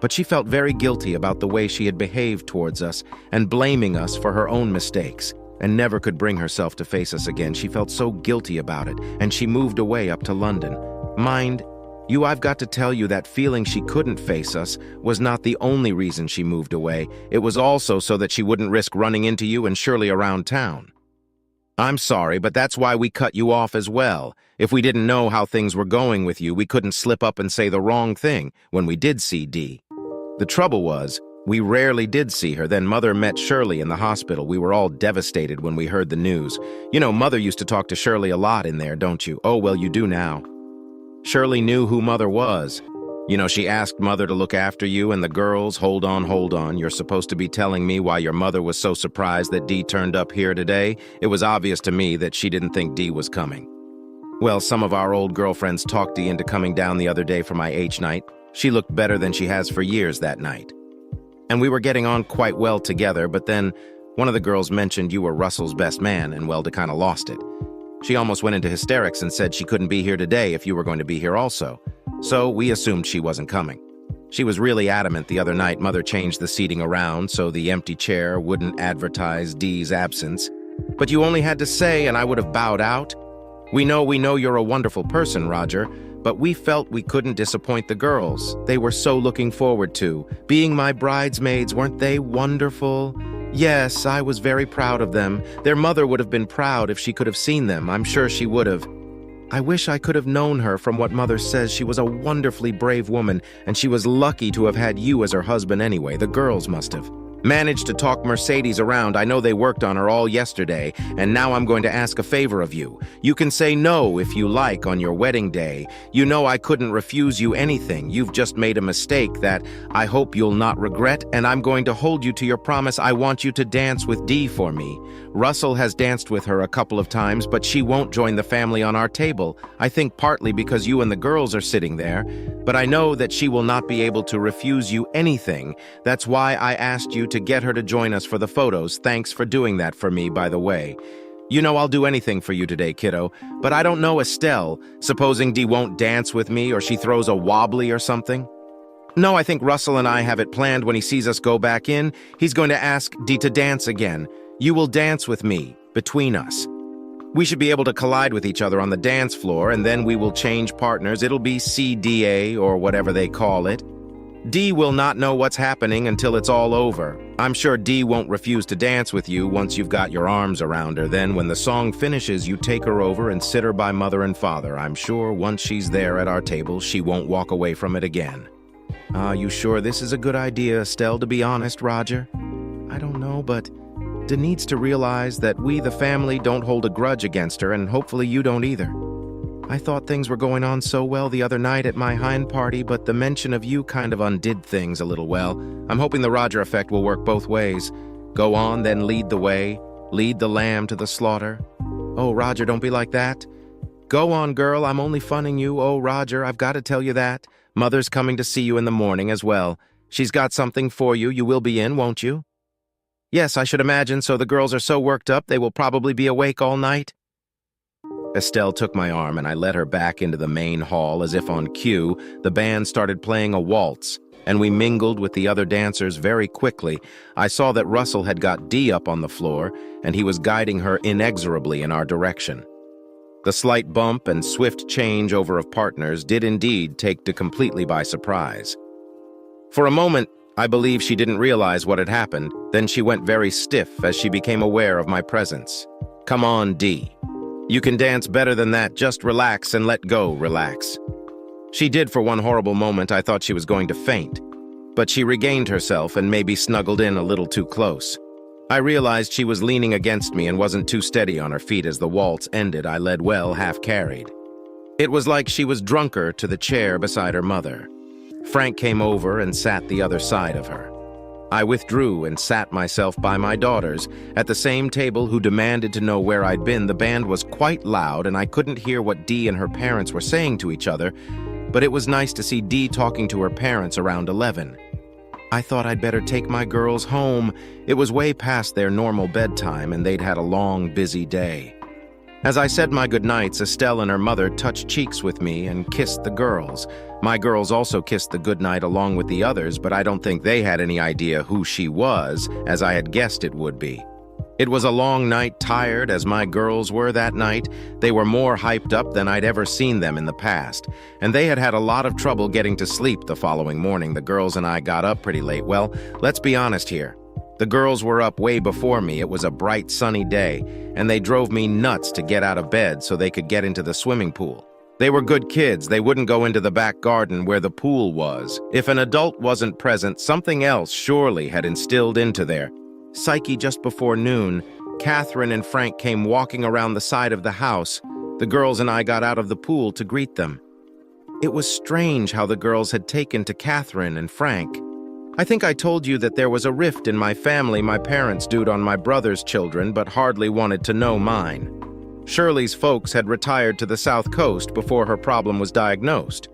But she felt very guilty about the way she had behaved towards us and blaming us for her own mistakes, and never could bring herself to face us again. She felt so guilty about it, and she moved away up to London. Mind you, I've got to tell you that feeling she couldn't face us was not the only reason she moved away. It was also so that she wouldn't risk running into you and Shirley around town. I'm sorry, but that's why we cut you off as well. If we didn't know how things were going with you, we couldn't slip up and say the wrong thing when we did see Dee. The trouble was, we rarely did see her. Then Mother met Shirley in the hospital. We were all devastated when we heard the news. You know, Mother used to talk to Shirley a lot in there, don't you? Oh, well, you do now. Shirley knew who Mother was. You know, she asked Mother to look after you and the girls. Hold on. You're supposed to be telling me why your mother was so surprised that Dee turned up here today. It was obvious to me that she didn't think Dee was coming. Well, some of our old girlfriends talked Dee into coming down the other day for my H night. She looked better than she has for years that night. And we were getting on quite well together, but then one of the girls mentioned you were Russell's best man, and well, kind of lost it. She almost went into hysterics and said she couldn't be here today if you were going to be here also. So we assumed she wasn't coming. She was really adamant the other night. Mother changed the seating around so the empty chair wouldn't advertise Dee's absence. But you only had to say, and I would have bowed out. We know you're a wonderful person, Roger, but we felt we couldn't disappoint the girls. They were so looking forward to being my bridesmaids. Weren't they wonderful? Yes, I was very proud of them. Their mother would have been proud if she could have seen them. I'm sure she would have. I wish I could have known her. From what Mother says, she was a wonderfully brave woman, and she was lucky to have had you as her husband anyway. The girls must have managed to talk Mercedes around. I know they worked on her all yesterday, and now I'm going to ask a favor of you. You can say no if you like on your wedding day. You know I couldn't refuse you anything. You've just made a mistake that I hope you'll not regret, and I'm going to hold you to your promise. I want you to dance with Dee for me. Russell has danced with her a couple of times, but she won't join the family on our table. I think partly because you and the girls are sitting there, but I know that she will not be able to refuse you anything. That's why I asked you to get her to join us for the photos. Thanks for doing that for me, by the way. You know I'll do anything for you today, kiddo, but I don't know Estelle. Supposing Dee won't dance with me or she throws a wobbly or something? No, I think Russell and I have it planned. When he sees us go back in, he's going to ask Dee to dance again. You will dance with me, between us. We should be able to collide with each other on the dance floor, and then we will change partners. It'll be CDA or whatever they call it. Dee will not know what's happening until it's all over. I'm sure Dee won't refuse to dance with you once you've got your arms around her. Then when the song finishes, you take her over and sit her by mother and father. I'm sure once she's there at our table, she won't walk away from it again. You sure this is a good idea, Estelle, to be honest, Roger? I don't know, but Dee needs to realize that we, the family, don't hold a grudge against her, and hopefully you don't either. I thought things were going on so well the other night at my hind party, but the mention of you kind of undid things a little well. I'm hoping the Roger effect will work both ways. Go on, then lead the way. Lead the lamb to the slaughter. Oh, Roger, don't be like that. Go on, girl, I'm only funning you. Oh, Roger, I've got to tell you that. Mother's coming to see you in the morning as well. She's got something for you. You will be in, won't you? Yes, I should imagine, so the girls are so worked up they will probably be awake all night. Estelle took my arm and I led her back into the main hall as if on cue. The band started playing a waltz, and we mingled with the other dancers very quickly. I saw that Russell had got Dee up on the floor, and he was guiding her inexorably in our direction. The slight bump and swift changeover of partners did indeed take Dee completely by surprise. For a moment, I believe she didn't realize what had happened. Then she went very stiff as she became aware of my presence. Come on, Dee. You can dance better than that. Just relax and let go, relax. She did for one horrible moment. I thought she was going to faint. But she regained herself and maybe snuggled in a little too close. I realized she was leaning against me and wasn't too steady on her feet. As the waltz ended, I led well, half carried. It was like she was drunker to the chair beside her mother. Frank came over and sat the other side of her. I withdrew and sat myself by my daughters at the same table, who demanded to know where I'd been. The band was quite loud and I couldn't hear what Dee and her parents were saying to each other, but it was nice to see Dee talking to her parents around 11. I thought I'd better take my girls home. It was way past their normal bedtime and they'd had a long, busy day. As I said my goodnights, Estelle and her mother touched cheeks with me and kissed the girls. My girls also kissed the goodnight along with the others, but I don't think they had any idea who she was, as I had guessed it would be. It was a long night, tired as my girls were that night. They were more hyped up than I'd ever seen them in the past, and they had had a lot of trouble getting to sleep the following morning. The girls and I got up pretty late. Well, let's be honest here. The girls were up way before me. It was a bright, sunny day, and they drove me nuts to get out of bed so they could get into the swimming pool. They were good kids. They wouldn't go into the back garden where the pool was. If an adult wasn't present, something else surely had instilled into their psyche. Just before noon, Catherine and Frank came walking around the side of the house. The girls and I got out of the pool to greet them. It was strange how the girls had taken to Catherine and Frank. I think I told you that there was a rift in my family. My parents dude on my brother's children, but hardly wanted to know mine. Shirley's folks had retired to the South Coast before her problem was diagnosed.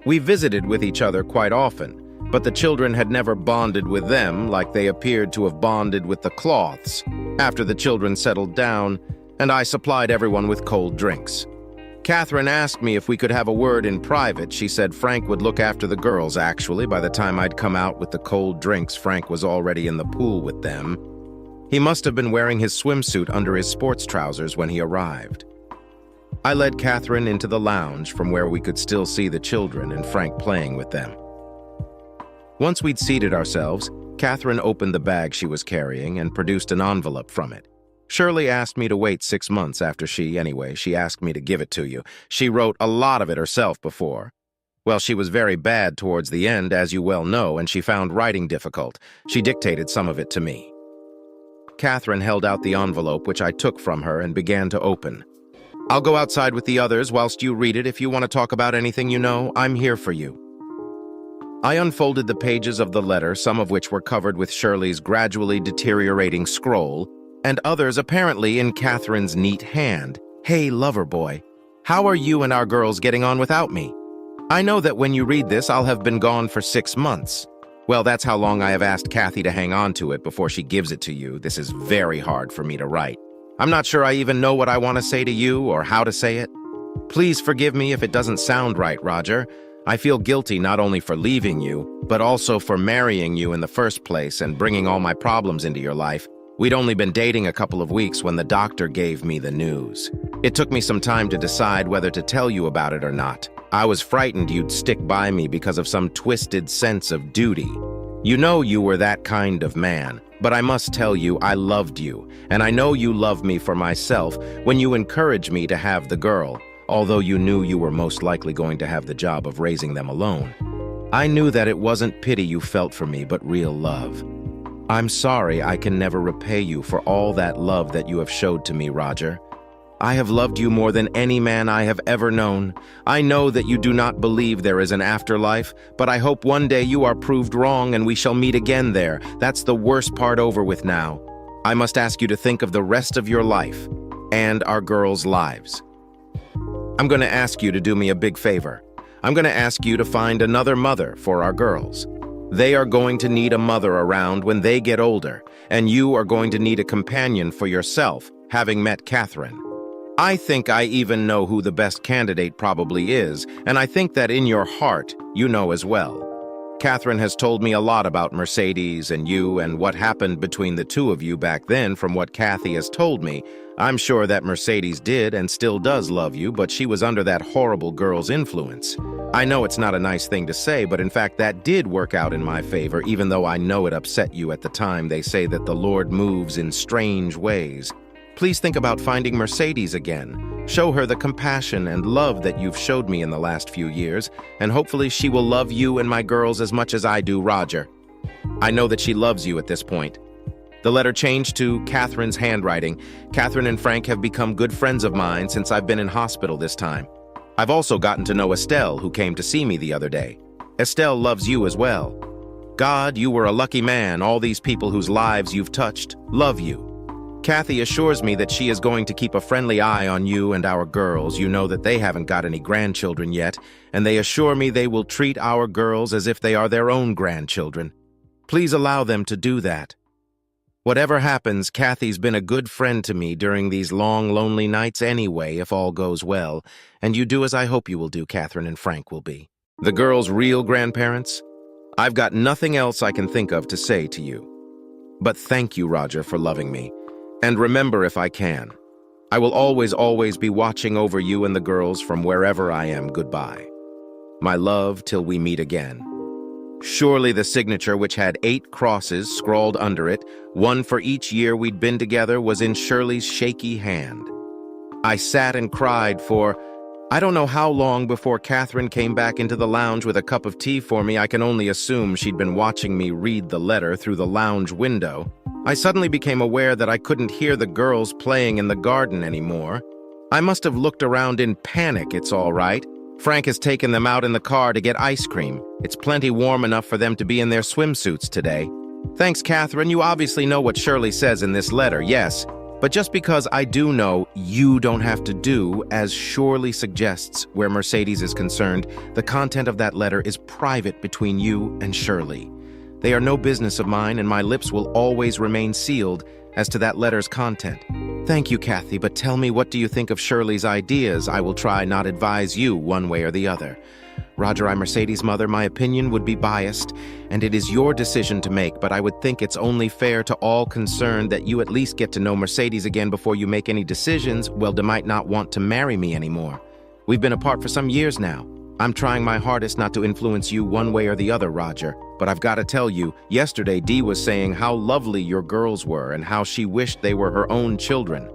We visited with each other quite often, but the children had never bonded with them like they appeared to have bonded with the Cloths. After the children settled down, and I supplied everyone with cold drinks. Catherine asked me if we could have a word in private. She said Frank would look after the girls. Actually, by the time I'd come out with the cold drinks, Frank was already in the pool with them. He must have been wearing his swimsuit under his sports trousers when he arrived. I led Catherine into the lounge from where we could still see the children and Frank playing with them. Once we'd seated ourselves, Catherine opened the bag she was carrying and produced an envelope from it. Shirley asked me to wait 6 months after she asked me to give it to you. She wrote a lot of it herself before. Well, she was very bad towards the end, as you well know, and she found writing difficult. She dictated some of it to me. Catherine held out the envelope, which I took from her and began to open. I'll go outside with the others whilst you read it. If you want to talk about anything you know, I'm here for you. I unfolded the pages of the letter, some of which were covered with Shirley's gradually deteriorating scroll, and others apparently in Catherine's neat hand. Hey, lover boy, how are you and our girls getting on without me? I know that when you read this, I'll have been gone for 6 months. Well, that's how long I have asked Kathy to hang on to it before she gives it to you. This is very hard for me to write. I'm not sure I even know what I want to say to you or how to say it. Please forgive me if it doesn't sound right, Roger. I feel guilty not only for leaving you, but also for marrying you in the first place and bringing all my problems into your life. We'd only been dating a couple of weeks when the doctor gave me the news. It took me some time to decide whether to tell you about it or not. I was frightened you'd stick by me because of some twisted sense of duty. You know you were that kind of man, but I must tell you I loved you, and I know you love me for myself when you encouraged me to have the girl, although you knew you were most likely going to have the job of raising them alone. I knew that it wasn't pity you felt for me, but real love. I'm sorry I can never repay you for all that love that you have showed to me, Roger. I have loved you more than any man I have ever known. I know that you do not believe there is an afterlife, but I hope one day you are proved wrong and we shall meet again there. That's the worst part over with now. I must ask you to think of the rest of your life and our girls' lives. I'm going to ask you to do me a big favor. I'm going to ask you to find another mother for our girls. They are going to need a mother around when they get older, and you are going to need a companion for yourself, having met Catherine. I think I even know who the best candidate probably is, and I think that in your heart, you know as well. Catherine has told me a lot about Mercedes and you and what happened between the two of you back then. From what Kathy has told me, I'm sure that Mercedes did and still does love you, but she was under that horrible girl's influence. I know it's not a nice thing to say, but in fact that did work out in my favor, even though I know it upset you at the time. They say that the Lord moves in strange ways. Please think about finding Mercedes again. Show her the compassion and love that you've showed me in the last few years, and hopefully she will love you and my girls as much as I do, Roger. I know that she loves you at this point. The letter changed to Catherine's handwriting. Catherine and Frank have become good friends of mine since I've been in hospital this time. I've also gotten to know Estelle, who came to see me the other day. Estelle loves you as well. God, you were a lucky man. All these people whose lives you've touched love you. Kathy assures me that she is going to keep a friendly eye on you and our girls. You know that they haven't got any grandchildren yet, and they assure me they will treat our girls as if they are their own grandchildren. Please allow them to do that. Whatever happens, Kathy's been a good friend to me during these long, lonely nights anyway, if all goes well, and you do as I hope you will do, Catherine and Frank will be. The girls' real grandparents? I've got nothing else I can think of to say to you. But thank you, Roger, for loving me. And remember, if I can, I will always be watching over you and the girls from wherever I am. Goodbye. My love till we meet again. Surely the signature, which had 8 crosses scrawled under it, one for each year we'd been together, was in Shirley's shaky hand. I sat and cried for, I don't know how long before Catherine came back into the lounge with a cup of tea for me. I can only assume she'd been watching me read the letter through the lounge window. I suddenly became aware that I couldn't hear the girls playing in the garden anymore. I must have looked around in panic. It's all right. Frank has taken them out in the car to get ice cream. It's plenty warm enough for them to be in their swimsuits today. Thanks, Catherine. You obviously know what Shirley says in this letter, yes. But just because I do know, you don't have to do as Shirley suggests where Mercedes is concerned. The content of that letter is private between you and Shirley. They are no business of mine, and my lips will always remain sealed as to that letter's content. Thank you, Kathy, but tell me, what do you think of Shirley's ideas? I will try not advise you one way or the other. Roger, I'm Mercedes' mother. My opinion would be biased, and it is your decision to make, but I would think it's only fair to all concerned that you at least get to know Mercedes again before you make any decisions. Well, they might not want to marry me anymore. We've been apart for some years now. I'm trying my hardest not to influence you one way or the other, Roger. But I've got to tell you, yesterday Dee was saying how lovely your girls were and how she wished they were her own children.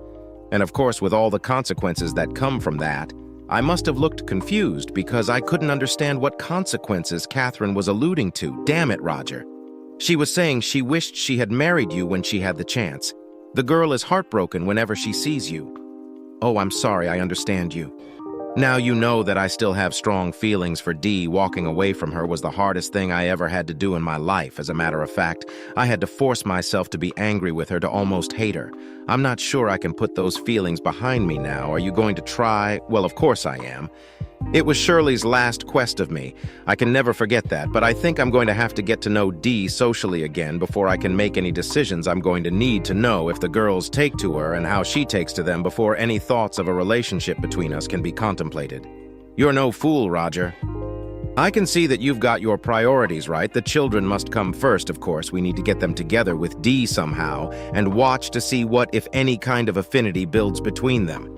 And of course, with all the consequences that come from that, I must have looked confused because I couldn't understand what consequences Catherine was alluding to. Damn it, Roger. She was saying she wished she had married you when she had the chance. The girl is heartbroken whenever she sees you. Oh, I'm sorry, I understand you. Now you know that I still have strong feelings for Dee. Walking away from her was the hardest thing I ever had to do in my life. As a matter of fact, I had to force myself to be angry with her, to almost hate her. I'm not sure I can put those feelings behind me now. Are you going to try? Well, of course I am. It was Shirley's last quest of me. I can never forget that, but I think I'm going to have to get to know Dee socially again before I can make any decisions. I'm going to need to know if the girls take to her and how she takes to them before any thoughts of a relationship between us can be contemplated. You're no fool, Roger. I can see that you've got your priorities right. The children must come first, of course. We need to get them together with Dee somehow and watch to see what, if any, kind of affinity builds between them.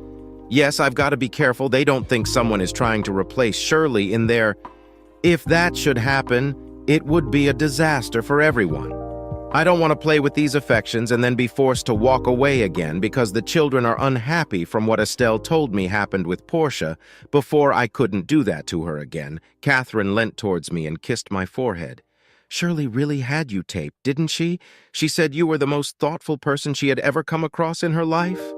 Yes, I've got to be careful they don't think someone is trying to replace Shirley in their... If that should happen, it would be a disaster for everyone. I don't want to play with these affections and then be forced to walk away again because the children are unhappy from what Estelle told me happened with Portia. Before I couldn't do that to her again, Catherine leant towards me and kissed my forehead. Shirley really had you taped, didn't she? She said you were the most thoughtful person she had ever come across in her life.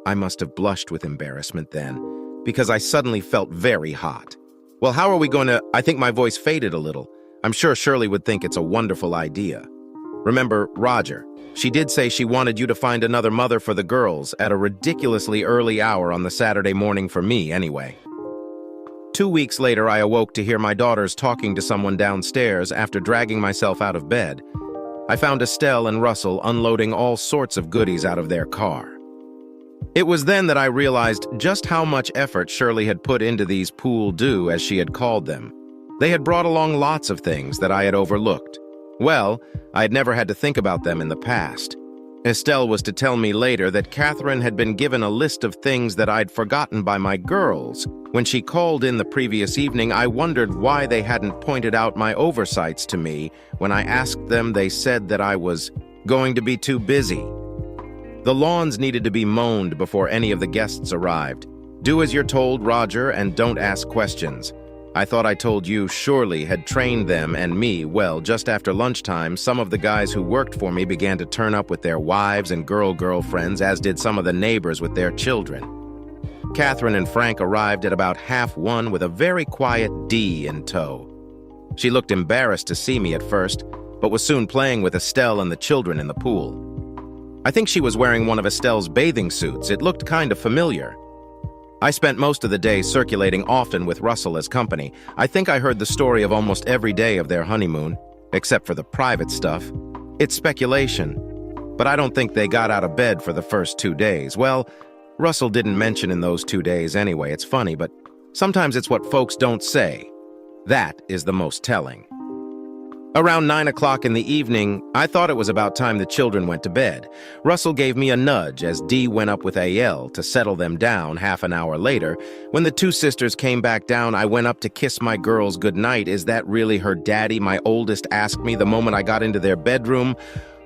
I must have blushed with embarrassment then, because I suddenly felt very hot. Well, how are we going to... I think my voice faded a little. I'm sure Shirley would think it's a wonderful idea. Remember, Roger, she did say she wanted you to find another mother for the girls at a ridiculously early hour on the Saturday morning for me, anyway. 2 weeks later, I awoke to hear my daughters talking to someone downstairs after dragging myself out of bed. I found Estelle and Russell unloading all sorts of goodies out of their car. It was then that I realized just how much effort Shirley had put into these pool do, as she had called them. They had brought along lots of things that I had overlooked. Well, I had never had to think about them in the past. Estelle was to tell me later that Catherine had been given a list of things that I'd forgotten by my girls. When she called in the previous evening, I wondered why they hadn't pointed out my oversights to me. When I asked them, they said that I was going to be too busy. The lawns needed to be mown before any of the guests arrived. Do as you're told, Roger, and don't ask questions. I thought I told you Shirley had trained them and me. Well, just after lunchtime, some of the guys who worked for me began to turn up with their wives and girlfriends, as did some of the neighbors with their children. Catherine and Frank arrived at about 1:30 with a very quiet D in tow. She looked embarrassed to see me at first, but was soon playing with Estelle and the children in the pool. I think she was wearing one of Estelle's bathing suits. It looked kind of familiar. I spent most of the day circulating often with Russell as company. I think I heard the story of almost every day of their honeymoon, except for the private stuff. It's speculation, but I don't think they got out of bed for the first 2 days. Well, Russell didn't mention in those 2 days anyway. It's funny, but sometimes it's what folks don't say. That is the most telling. Around 9 o'clock in the evening, I thought it was about time the children went to bed. Russell gave me a nudge as Dee went up with AL to settle them down. Half an hour later, when the two sisters came back down, I went up to kiss my girls goodnight. Is that really her daddy? My oldest asked me the moment I got into their bedroom.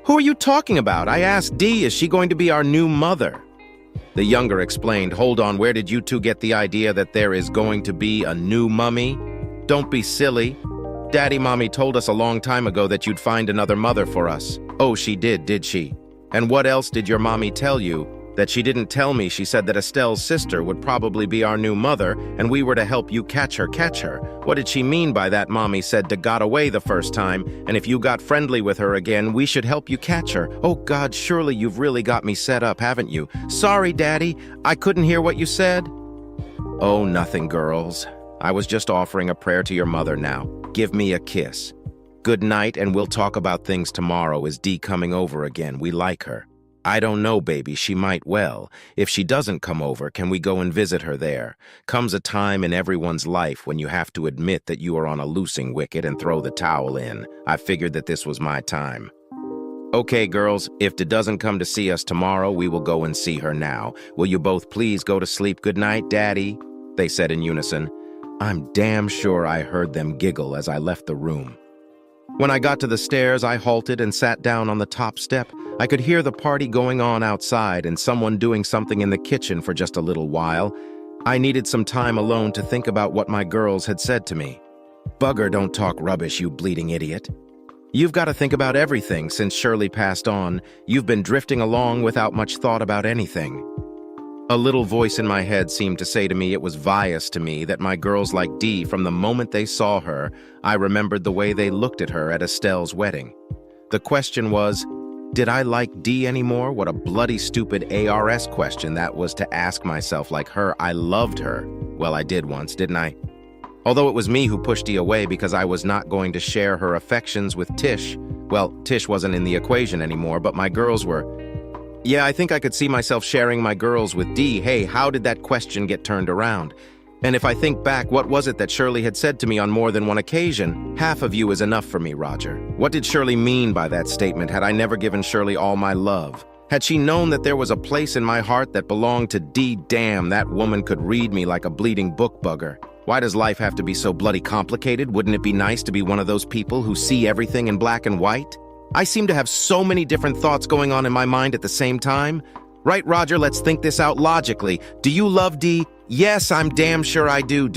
Who are you talking about? I asked Dee, is she going to be our new mother? The younger explained, hold on, where did you two get the idea that there is going to be a new mummy? Don't be silly. Daddy, Mommy told us a long time ago that you'd find another mother for us. Oh, she did she? And what else did your mommy tell you? That she didn't tell me. She said that Estelle's sister would probably be our new mother, and we were to help you catch her. What did she mean by that? Mommy said to got away the first time, and if you got friendly with her again, we should help you catch her. Oh God, surely you've really got me set up, haven't you? Sorry, Daddy, I couldn't hear what you said. Oh, nothing, girls. I was just offering a prayer to your mother now. Give me a kiss. Good night, and we'll talk about things tomorrow. Is Dee coming over again? We like her. I don't know, baby. She might well. If she doesn't come over, can we go and visit her there? Comes a time in everyone's life when you have to admit that you are on a losing wicket and throw the towel in. I figured that this was my time. Okay, girls, if Dee doesn't come to see us tomorrow, we will go and see her now. Will you both please go to sleep? Good night, Daddy, they said in unison. I'm damn sure I heard them giggle as I left the room. When I got to the stairs, I halted and sat down on the top step. I could hear the party going on outside and someone doing something in the kitchen for just a little while. I needed some time alone to think about what my girls had said to me. Bugger, don't talk rubbish, you bleeding idiot. You've got to think about everything since Shirley passed on. You've been drifting along without much thought about anything. A little voice in my head seemed to say to me it was obvious to me that my girls liked Dee from the moment they saw her. I remembered the way they looked at her at Estelle's wedding. The question was, did I like Dee anymore? What a bloody stupid ARS question that was to ask myself like her. I loved her. Well, I did once, didn't I? Although it was me who pushed Dee away because I was not going to share her affections with Tish. Well, Tish wasn't in the equation anymore, but my girls were. Yeah, I think I could see myself sharing my girls with Dee. Hey, how did that question get turned around? And if I think back, what was it that Shirley had said to me on more than one occasion? Half of you is enough for me, Roger. What did Shirley mean by that statement? Had I never given Shirley all my love? Had she known that there was a place in my heart that belonged to D, damn, that woman could read me like a bleeding book bugger. Why does life have to be so bloody complicated? Wouldn't it be nice to be one of those people who see everything in black and white? I seem to have so many different thoughts going on in my mind at the same time. Right, Roger, let's think this out logically. Do you love D? Yes, I'm damn sure I do.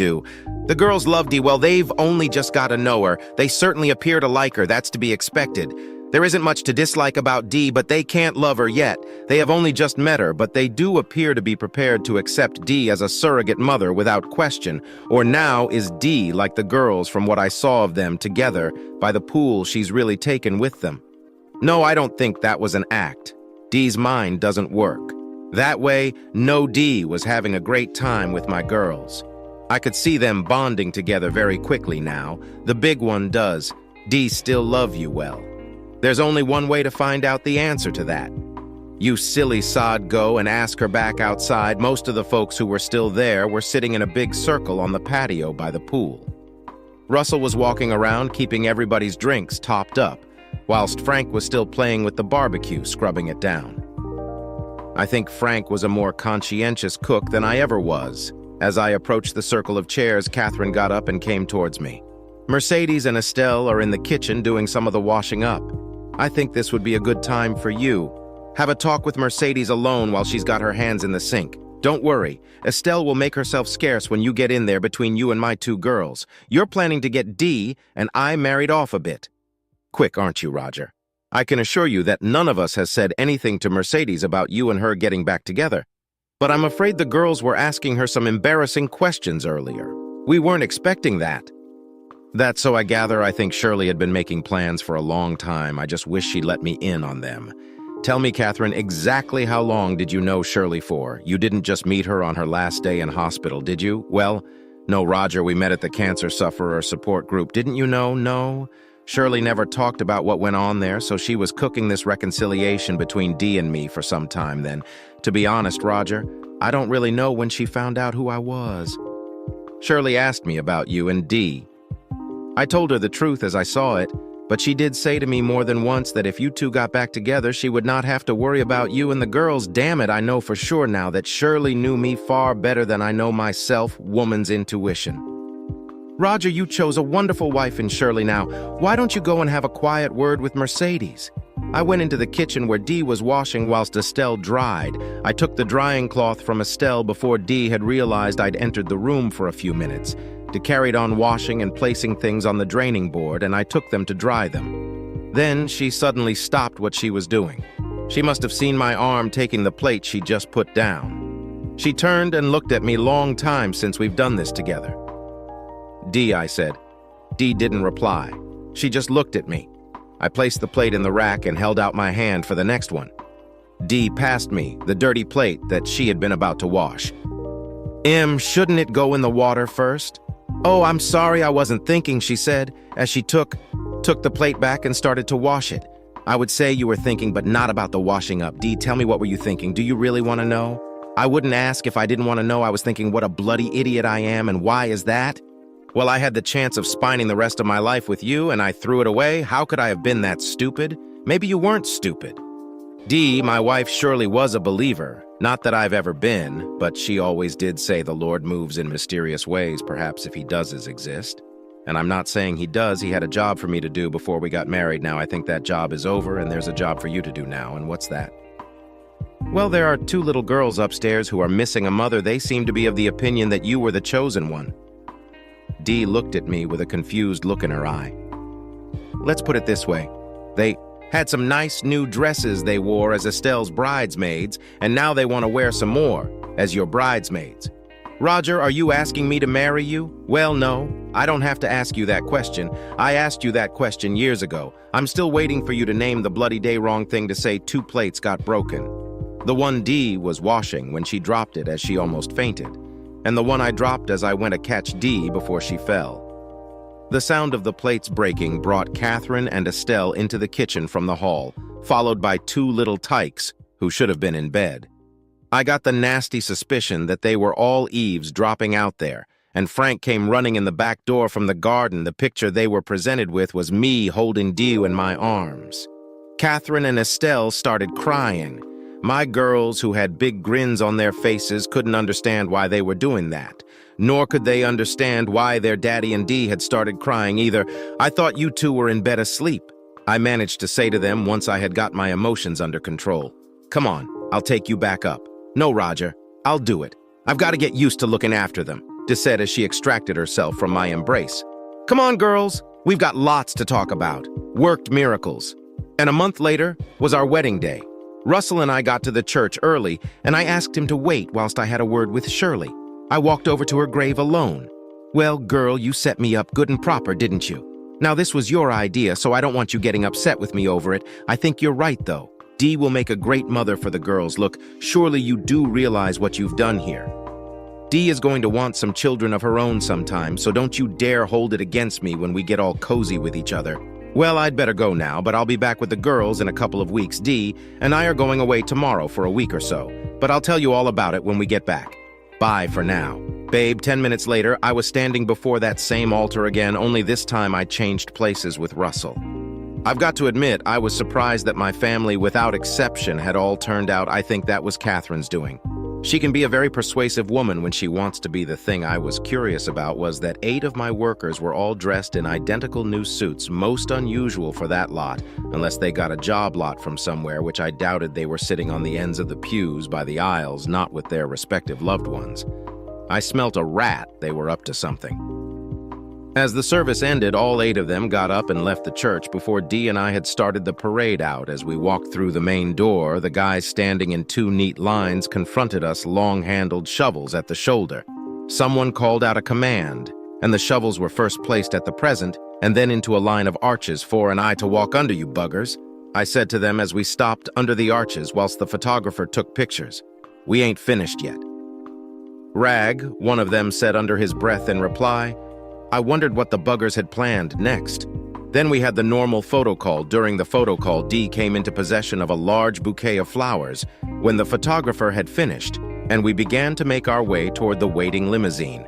The girls love D. Well, they've only just got to know her. They certainly appear to like her. That's to be expected. There isn't much to dislike about D, but they can't love her yet. They have only just met her, but they do appear to be prepared to accept D as a surrogate mother without question. Or now is D like the girls from what I saw of them together by the pool she's really taken with them? No, I don't think that was an act. D's mind doesn't work. That way, no D was having a great time with my girls. I could see them bonding together very quickly now. The big one does. D still love you well. There's only one way to find out the answer to that. You silly sod, go and ask her back outside. Most of the folks who were still there were sitting in a big circle on the patio by the pool. Russell was walking around keeping everybody's drinks topped up, whilst Frank was still playing with the barbecue, scrubbing it down. I think Frank was a more conscientious cook than I ever was. As I approached the circle of chairs, Catherine got up and came towards me. Mercedes and Estelle are in the kitchen doing some of the washing up. I think this would be a good time for you. Have a talk with Mercedes alone while she's got her hands in the sink. Don't worry, Estelle will make herself scarce when you get in there between you and my two girls. You're planning to get D, and I married off a bit. Quick, aren't you, Roger? I can assure you that none of us has said anything to Mercedes about you and her getting back together. But I'm afraid the girls were asking her some embarrassing questions earlier. We weren't expecting that. That's so I gather. I think Shirley had been making plans for a long time. I just wish she'd let me in on them. Tell me, Catherine, exactly how long did you know Shirley for? You didn't just meet her on her last day in hospital, did you? Well, no, Roger, we met at the cancer sufferer support group. Didn't you know? No. Shirley never talked about what went on there, so she was cooking this reconciliation between D and me for some time then. To be honest, Roger, I don't really know when she found out who I was. Shirley asked me about you and D. I told her the truth as I saw it, but she did say to me more than once that if you two got back together, she would not have to worry about you and the girls. Damn it, I know for sure now that Shirley knew me far better than I know myself, woman's intuition. Roger, you chose a wonderful wife in Shirley now. Why don't you go and have a quiet word with Mercedes? I went into the kitchen where D was washing whilst Estelle dried. I took the drying cloth from Estelle before D had realized I'd entered the room for a few minutes. She carried on washing and placing things on the draining board, and I took them to dry them. Then she suddenly stopped what she was doing. She must have seen my arm taking the plate she just put down. She turned and looked at me. Long time since we've done this together. D, I said. D didn't reply. She just looked at me. I placed the plate in the rack and held out my hand for the next one. D passed me the dirty plate that she had been about to wash. Shouldn't it go in the water first? Oh, I'm sorry, I wasn't thinking, she said, as she took the plate back and started to wash it. I would say you were thinking, but not about the washing up. D, tell me, what were you thinking? Do you really want to know? I wouldn't ask if I didn't want to know. I was thinking what a bloody idiot I am, and why is that? Well, I had the chance of spining the rest of my life with you, and I threw it away. How could I have been that stupid? Maybe you weren't stupid. D, my wife, surely was a believer. Not that I've ever been, but she always did say the Lord moves in mysterious ways, perhaps if he does exist. And I'm not saying he does. He had a job for me to do before we got married. Now I think that job is over, and there's a job for you to do now. And what's that? Well, there are two little girls upstairs who are missing a mother. They seem to be of the opinion that you were the chosen one. D looked at me with a confused look in her eye. Let's put it this way. They had some nice new dresses they wore as Estelle's bridesmaids, and now they want to wear some more as your bridesmaids. Roger, are you asking me to marry you? Well, no, I don't have to ask you that question. I asked you that question years ago. I'm still waiting for you to name the bloody day wrong thing to say 2 plates got broken. The one D was washing when she dropped it as she almost fainted, and the one I dropped as I went to catch D before she fell. The sound of the plates breaking brought Catherine and Estelle into the kitchen from the hall, followed by 2 little tykes who should have been in bed. I got the nasty suspicion that they were all eavesdropping out there, and Frank came running in the back door from the garden. The picture they were presented with was me holding D in my arms. Catherine and Estelle started crying. My girls, who had big grins on their faces, couldn't understand why they were doing that. Nor could they understand why their daddy and Dee had started crying either. I thought you two were in bed asleep. I managed to say to them once I had got my emotions under control. Come on, I'll take you back up. No, Roger, I'll do it. I've got to get used to looking after them, Dee said as she extracted herself from my embrace. Come on, girls, we've got lots to talk about. Worked miracles. And a month later was our wedding day. Russell and I got to the church early, and I asked him to wait whilst I had a word with Shirley. I walked over to her grave alone. Well, girl, you set me up good and proper, didn't you? Now, this was your idea, so I don't want you getting upset with me over it. I think you're right, though. Dee will make a great mother for the girls. Look, surely you do realize what you've done here. Dee is going to want some children of her own sometime, so don't you dare hold it against me when we get all cozy with each other. Well, I'd better go now, but I'll be back with the girls in a couple of weeks. Dee and I are going away tomorrow for a week or so, but I'll tell you all about it when we get back. Bye for now. Babe, 10 minutes later, I was standing before that same altar again, only this time I changed places with Russell. I've got to admit, I was surprised that my family, without exception, had all turned out. I think that was Catherine's doing. She can be a very persuasive woman when she wants to be. The thing I was curious about was that 8 of my workers were all dressed in identical new suits, most unusual for that lot, unless they got a job lot from somewhere, which I doubted. They were sitting on the ends of the pews by the aisles, not with their respective loved ones. I smelt a rat. They were up to something. As the service ended, all 8 of them got up and left the church before Dee and I had started the parade out. As we walked through the main door, the guys standing in 2 neat lines confronted us, long-handled shovels at the shoulder. Someone called out a command, and the shovels were first placed at the present and then into a line of arches for an eye to walk under, you buggers, I said to them as we stopped under the arches whilst the photographer took pictures. We ain't finished yet. Rag, one of them said under his breath in reply. I wondered what the buggers had planned next. Then we had the normal photo call. During the photo call, Dee came into possession of a large bouquet of flowers when the photographer had finished, and we began to make our way toward the waiting limousine.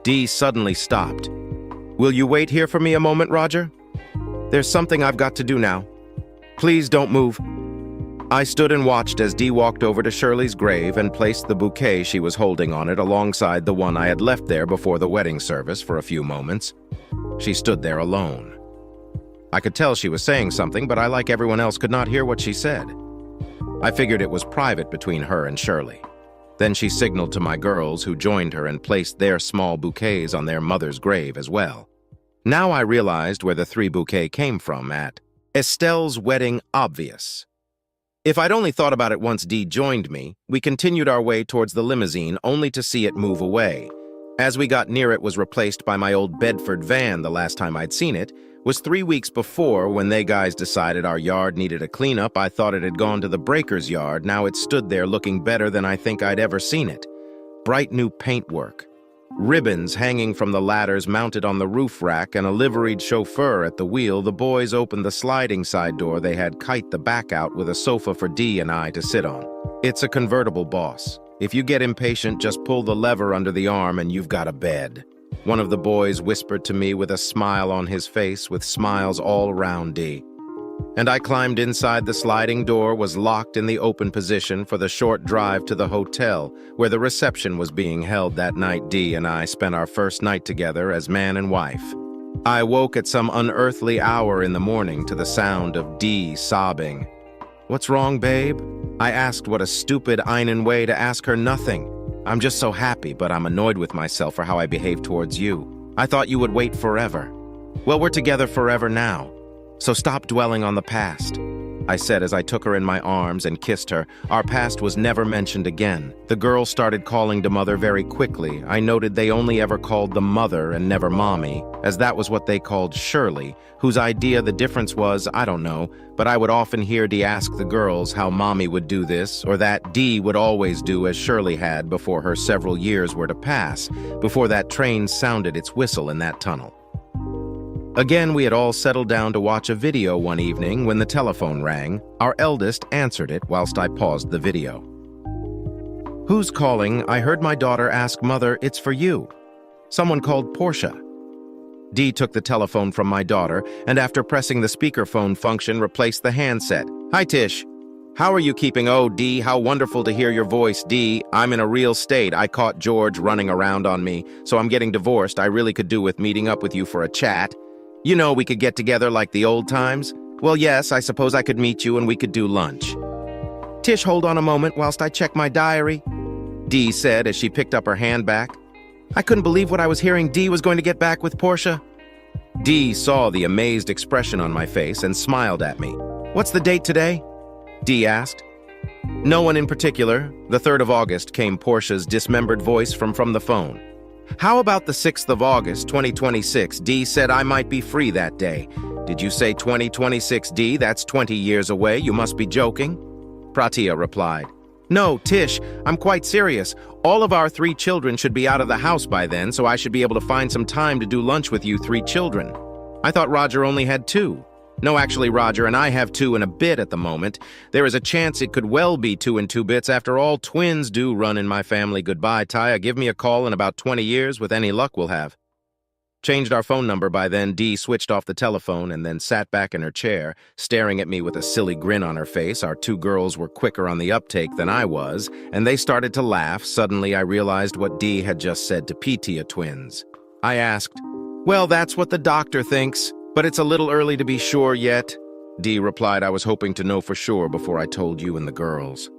Dee suddenly stopped. Will you wait here for me a moment, Roger? There's something I've got to do now. Please don't move. I stood and watched as Dee walked over to Shirley's grave and placed the bouquet she was holding on it alongside the one I had left there before the wedding service for a few moments. She stood there alone. I could tell she was saying something, but I, like everyone else, could not hear what she said. I figured it was private between her and Shirley. Then she signaled to my girls, who joined her and placed their small bouquets on their mother's grave as well. Now I realized where the 3 bouquet came from at Estelle's wedding. Obvious. If I'd only thought about it once Dee joined me, we continued our way towards the limousine, only to see it move away. As we got near, it was replaced by my old Bedford van. The last time I'd seen it was 3 weeks before, when they guys decided our yard needed a cleanup. I thought it had gone to the breaker's yard. Now it stood there looking better than I think I'd ever seen it. Bright new paintwork, ribbons hanging from the ladders mounted on the roof rack, and a liveried chauffeur at the wheel. The boys opened the sliding side door. They had kite the back out with a sofa for Dee and I to sit on. It's a convertible, boss. If you get impatient, just pull the lever under the arm and you've got a bed. One of the boys whispered to me with a smile on his face, with smiles all around Dee. And I climbed inside. The sliding door was locked in the open position for the short drive to the hotel where the reception was being held that night. Dee and I spent our first night together as man and wife. I woke at some unearthly hour in the morning to the sound of Dee sobbing. What's wrong, babe? I asked. What a stupid Einen way to ask her. Nothing. I'm just so happy, but I'm annoyed with myself for how I behaved towards you. I thought you would wait forever. Well, we're together forever now. So stop dwelling on the past, I said as I took her in my arms and kissed her. Our past was never mentioned again. The girls started calling to Mother very quickly. I noted they only ever called the Mother and never Mommy, as that was what they called Shirley, whose idea the difference was, I don't know, but I would often hear Dee ask the girls how Mommy would do this or that. Dee would always do as Shirley had before her several years were to pass, before that train sounded its whistle in that tunnel. Again, we had all settled down to watch a video one evening when the telephone rang. Our eldest answered it whilst I paused the video. Who's calling? I heard my daughter ask. Mother, it's for you. Someone called Portia. Dee took the telephone from my daughter and, after pressing the speakerphone function, replaced the handset. Hi, Tish. How are you keeping? Oh, Dee, how wonderful to hear your voice, Dee. I'm in a real state. I caught George running around on me, so I'm getting divorced. I really could do with meeting up with you for a chat. You know, we could get together like the old times. Well, yes, I suppose I could meet you and we could do lunch. Tish, hold on a moment whilst I check my diary, Dee said as she picked up her handbag. I couldn't believe what I was hearing. Dee was going to get back with Portia. Dee saw the amazed expression on my face and smiled at me. What's the date today? Dee asked. No one in particular. The 3rd of August, came Portia's dismembered voice from the phone. How about the 6th of August, 2026? Dee said I might be free that day. Did you say 2026, Dee? That's 20 years away. You must be joking. Pratia replied. No, Tish, I'm quite serious. All of our 3 children should be out of the house by then, so I should be able to find some time to do lunch with you 3 children. I thought Roger only had 2. No, actually, Roger and I have 2 and a bit at the moment. There is a chance it could well be 2 and 2 bits. After all, twins do run in my family. Goodbye, Taya. Give me a call in about 20 years. With any luck, we'll have. Changed our phone number by then. Dee switched off the telephone and then sat back in her chair, staring at me with a silly grin on her face. Our 2 girls were quicker on the uptake than I was, and they started to laugh. Suddenly, I realized what Dee had just said to Petia twins. I asked, well, that's what the doctor thinks, but it's a little early to be sure yet. Dee replied, I was hoping to know for sure before I told you and the girls.